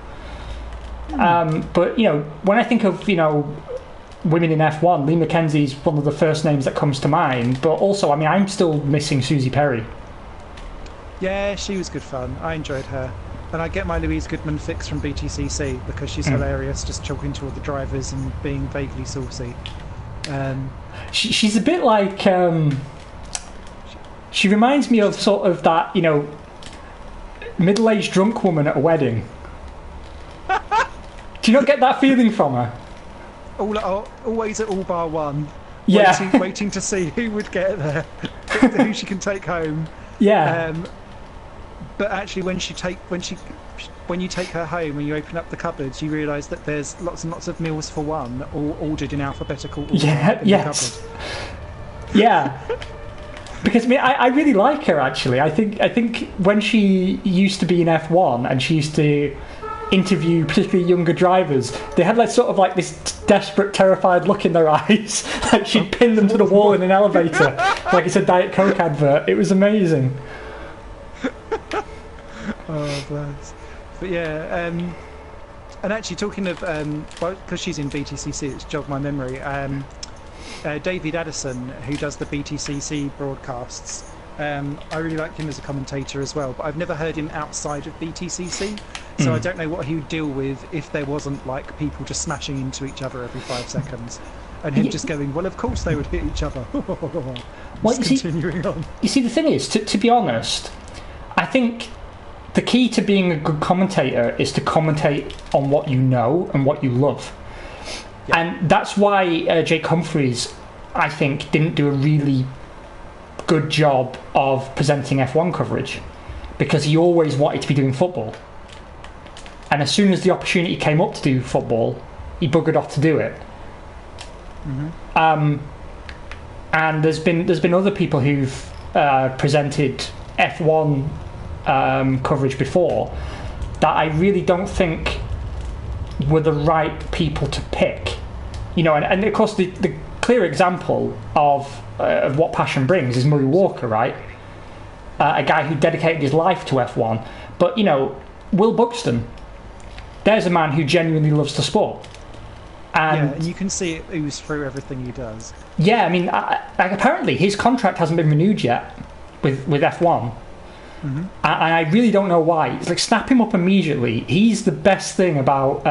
But when I think of women in F1, Lee McKenzie's one of the first names that comes to mind. But also, I mean, I'm still missing Susie Perry. Yeah, she was good fun. I enjoyed her, and I get my Louise Goodman fix from BTCC because she's hilarious, just talking to all the drivers and being vaguely saucy. She's a bit like. She reminds me of sort of that, middle-aged drunk woman at a wedding. Do you not get that feeling from her? Always at all bar one. Yeah. Waiting to see who would get there, who she can take home. Yeah. But actually, when you take her home and you open up the cupboards, you realise that there's lots and lots of meals for one, all ordered in alphabetical order. Yeah. Yes. Yeah. Because I really like her, actually. I think when she used to be in F1 and she used to interview particularly younger drivers, they had like this desperate, terrified look in their eyes, like she'd pin them to the wall in an elevator, like it's a Diet Coke advert. It was amazing. Oh, bless. But yeah, and actually talking of, because she's in BTCC, it's jogged my memory. David Addison, who does the BTCC broadcasts, I really like him as a commentator as well, but I've never heard him outside of BTCC, so I don't know what he would deal with if there wasn't like people just smashing into each other every 5 seconds, and him just going, well, of course they would hit each other. Continuing on. You see, the thing is, to be honest, I think the key to being a good commentator is to commentate on what you know and what you love. Yeah. And that's why Jake Humphries, I think, didn't do a really good job of presenting F1 coverage, because he always wanted to be doing football, and as soon as the opportunity came up to do football, he buggered off to do it. And there's been other people who've presented F1 coverage before that I really don't think were the right people to pick, and of course the clear example of what passion brings is Murray Walker, right? A guy who dedicated his life to F1. But, Will Buxton, there's a man who genuinely loves the sport. And you can see it ooze through everything he does. Yeah, I mean, apparently his contract hasn't been renewed yet with F1. And I really don't know why. It's like, snap him up immediately. He's the best thing about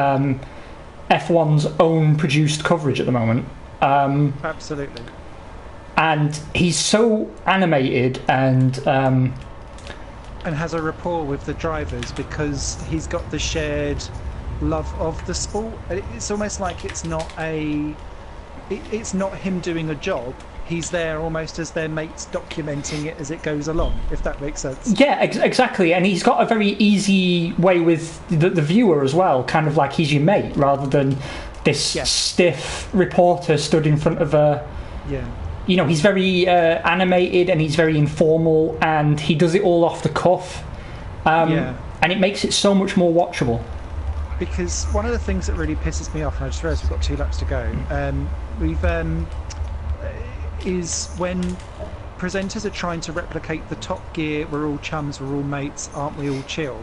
F1's own produced coverage at the moment. Absolutely. And he's so animated and has a rapport with the drivers because he's got the shared love of the sport. It's almost like it's not him doing a job. He's there almost as their mates, documenting it as it goes along, if that makes sense. Yeah, exactly. And he's got a very easy way with the viewer as well, kind of like he's your mate, rather than this stiff reporter stood in front of a... Yeah. He's very animated, and he's very informal, and he does it all off the cuff. And it makes it so much more watchable. Because one of the things that really pisses me off, and I just realised we've got 2 laps to go, is when presenters are trying to replicate the Top Gear, we're all chums, we're all mates, aren't we all chill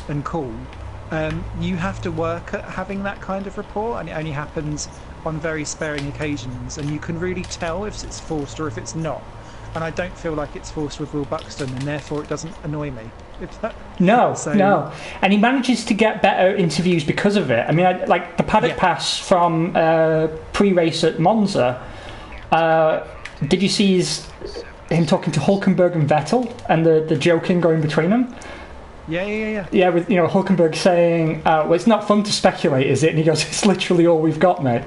and cool. You have to work at having that kind of rapport, and it only happens on very sparing occasions, and you can really tell if it's forced or if it's not. And I don't feel like it's forced with Will Buxton, and therefore it doesn't annoy me. No. And he manages to get better interviews because of it. I mean, like the paddock pass from pre-race at Monza. Did you see him talking to Hulkenberg and Vettel, and the joking going between them? Yeah. Yeah, with Hulkenberg saying, "Well, it's not fun to speculate, is it?" And he goes, "It's literally all we've got, mate."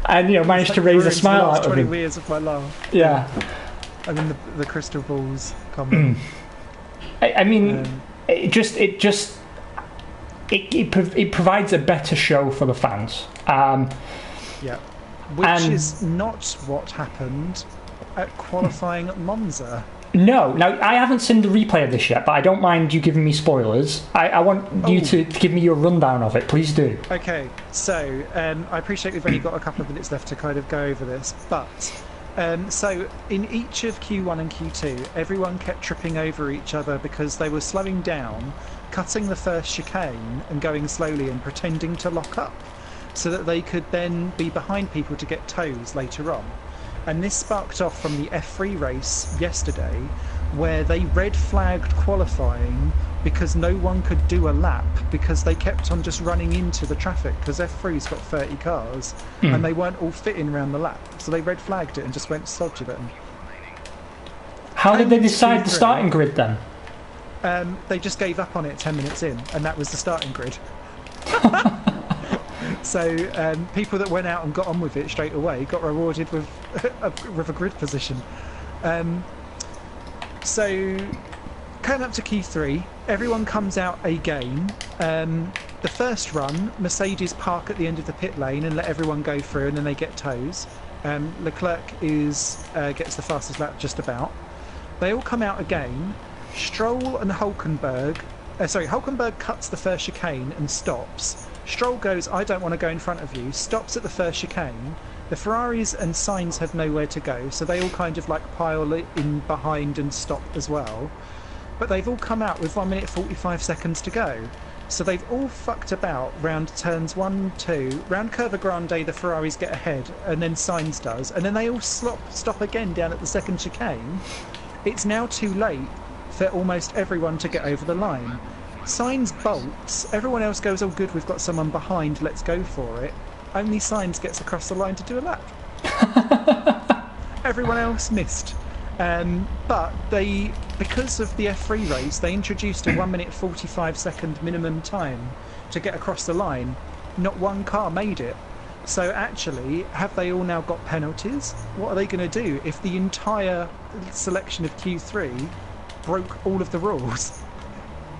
And managed to raise a smile out of him. 20 years of my life. Yeah. And then the crystal balls come. I mean, it provides a better show for the fans. Which is not what happened at qualifying at Monza. No. Now, I haven't seen the replay of this yet, but I don't mind you giving me spoilers. I want you to give me your rundown of it. Please do. Okay, so I appreciate we've only got a couple of minutes left to kind of go over this, but so in each of Q1 and Q2, everyone kept tripping over each other because they were slowing down, cutting the first chicane and going slowly and pretending to lock up, so that they could then be behind people to get toes later on. And this sparked off from the F3 race yesterday, where they red flagged qualifying because no one could do a lap because they kept on just running into the traffic, because F3's got 30 cars and they weren't all fitting around the lap, so they red flagged it and just went sod you then. How did they decide the starting grid then? They just gave up on it 10 minutes in, and that was the starting grid. So people that went out and got on with it straight away got rewarded with a grid position. So coming up to Q3, everyone comes out again. The first run, Mercedes park at the end of the pit lane and let everyone go through, and then they get toes. Leclerc gets the fastest lap just about. They all come out again. Stroll and Hulkenberg cuts the first chicane and stops. Stroll goes, I don't want to go in front of you, stops at the first chicane. The Ferraris and Sainz have nowhere to go, so they all kind of like pile in behind and stop as well. But they've all come out with 1 minute 45 seconds to go. So they've all fucked about round turns 1, 2, round Curva Grande the Ferraris get ahead, and then Sainz does, and then they all stop again down at the second chicane. It's now too late for almost everyone to get over the line. Sainz bolts, everyone else goes, oh good, we've got someone behind, let's go for it. Only Sainz gets across the line to do a lap. Everyone else missed. But because of the F3 race, they introduced a 1 minute 45 second minimum time to get across the line. Not one car made it. So actually, have they all now got penalties? What are they going to do if the entire selection of Q3 broke all of the rules?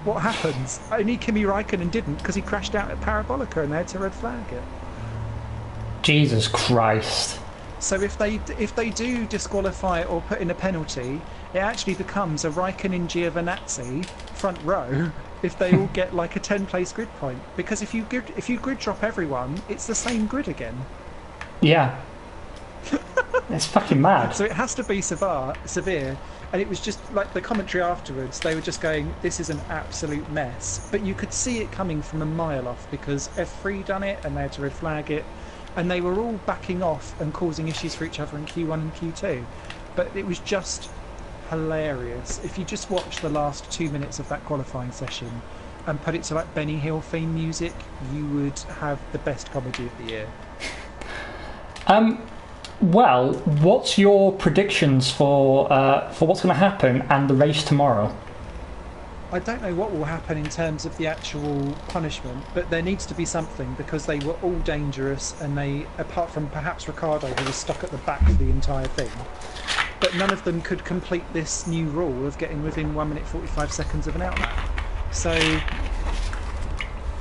What happens? Only Kimi Raikkonen didn't because he crashed out at Parabolica and they had to red flag it. Jesus Christ. So if they do disqualify it or put in a penalty, it actually becomes a Raikkonen Giovinazzi front row if they all get like a 10-place grid point. Because if you grid drop everyone, it's the same grid again. Yeah. It's fucking mad. So it has to be severe. And it was just like the commentary afterwards, they were just going, this is an absolute mess. But you could see it coming from a mile off because F3 done it and they had to red flag it. And they were all backing off and causing issues for each other in Q1 and Q2. But it was just hilarious. If you just watch the last 2 minutes of that qualifying session and put it to like Benny Hill theme music, you would have the best comedy of the year. Well, what's your predictions for what's going to happen and the race tomorrow? I don't know what will happen in terms of the actual punishment, but there needs to be something because they were all dangerous and they, apart from perhaps Ricciardo, who was stuck at the back of the entire thing, but none of them could complete this new rule of getting within 1 minute 45 seconds of an outlap. So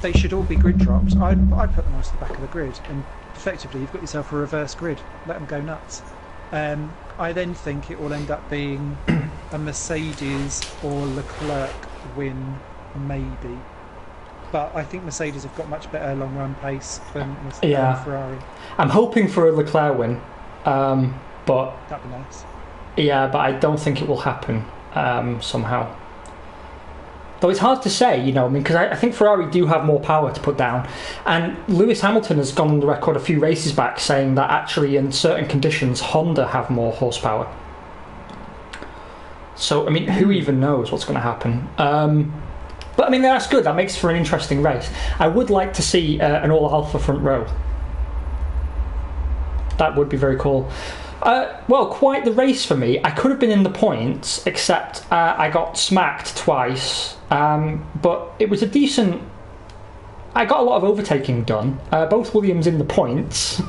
they should all be grid dropped. I'd put them all to the back of the grid, and effectively you've got yourself a reverse grid. Let them go nuts. I then think it will end up being a Mercedes or Leclerc win, maybe. But I think Mercedes have got much better long run pace than Ferrari. I'm hoping for a Leclerc win, but that'd be nice. Yeah, but I don't think it will happen somehow. Though it's hard to say, because I think Ferrari do have more power to put down. And Lewis Hamilton has gone on the record a few races back saying that actually in certain conditions Honda have more horsepower. So, who even knows what's going to happen? But, that's good. That makes for an interesting race. I would like to see an all-alpha front row. That would be very cool. Well, quite the race for me. I could have been in the points, except I got smacked twice. But it was a decent... I got a lot of overtaking done. Both Williams in the points.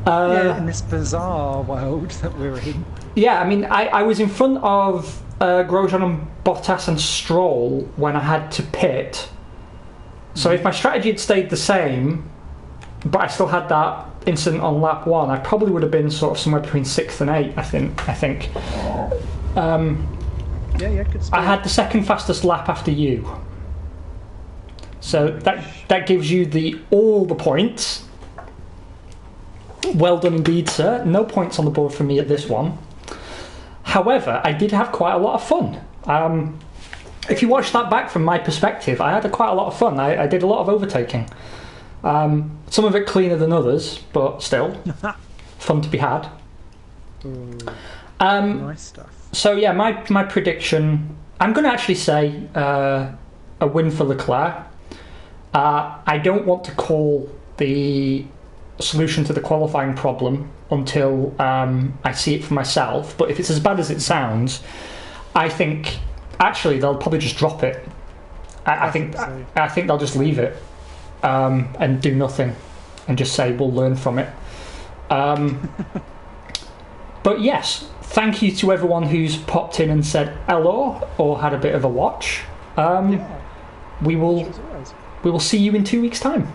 Yeah, in this bizarre world that we're in. Yeah, I was in front of Grosjean and Bottas and Stroll when I had to pit. So if my strategy had stayed the same, but I still had that incident on lap 1, I probably would have been sort of somewhere between 6th and 8th, I think. Yeah, good speed. I had the second fastest lap after you. So that gives you all the points. Well done indeed, sir. No points on the board for me at this one. However, I did have quite a lot of fun. If you watch that back from my perspective, I had quite a lot of fun. I did a lot of overtaking. Some of it cleaner than others, but still fun to be had. Nice stuff. So yeah, my prediction, I'm going to actually say a win for Leclerc. I don't want to call the solution to the qualifying problem until I see it for myself, but if it's as bad as it sounds, I think actually they'll probably just drop it. I think they'll just leave it and do nothing and just say we'll learn from it. But yes, thank you to everyone who's popped in and said hello or had a bit of a watch. We will see you in 2 weeks' time.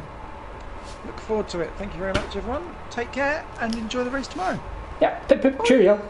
Look forward to it. Thank you very much, everyone. Take care and enjoy the race tomorrow. Yeah, pip, pip, cheerio.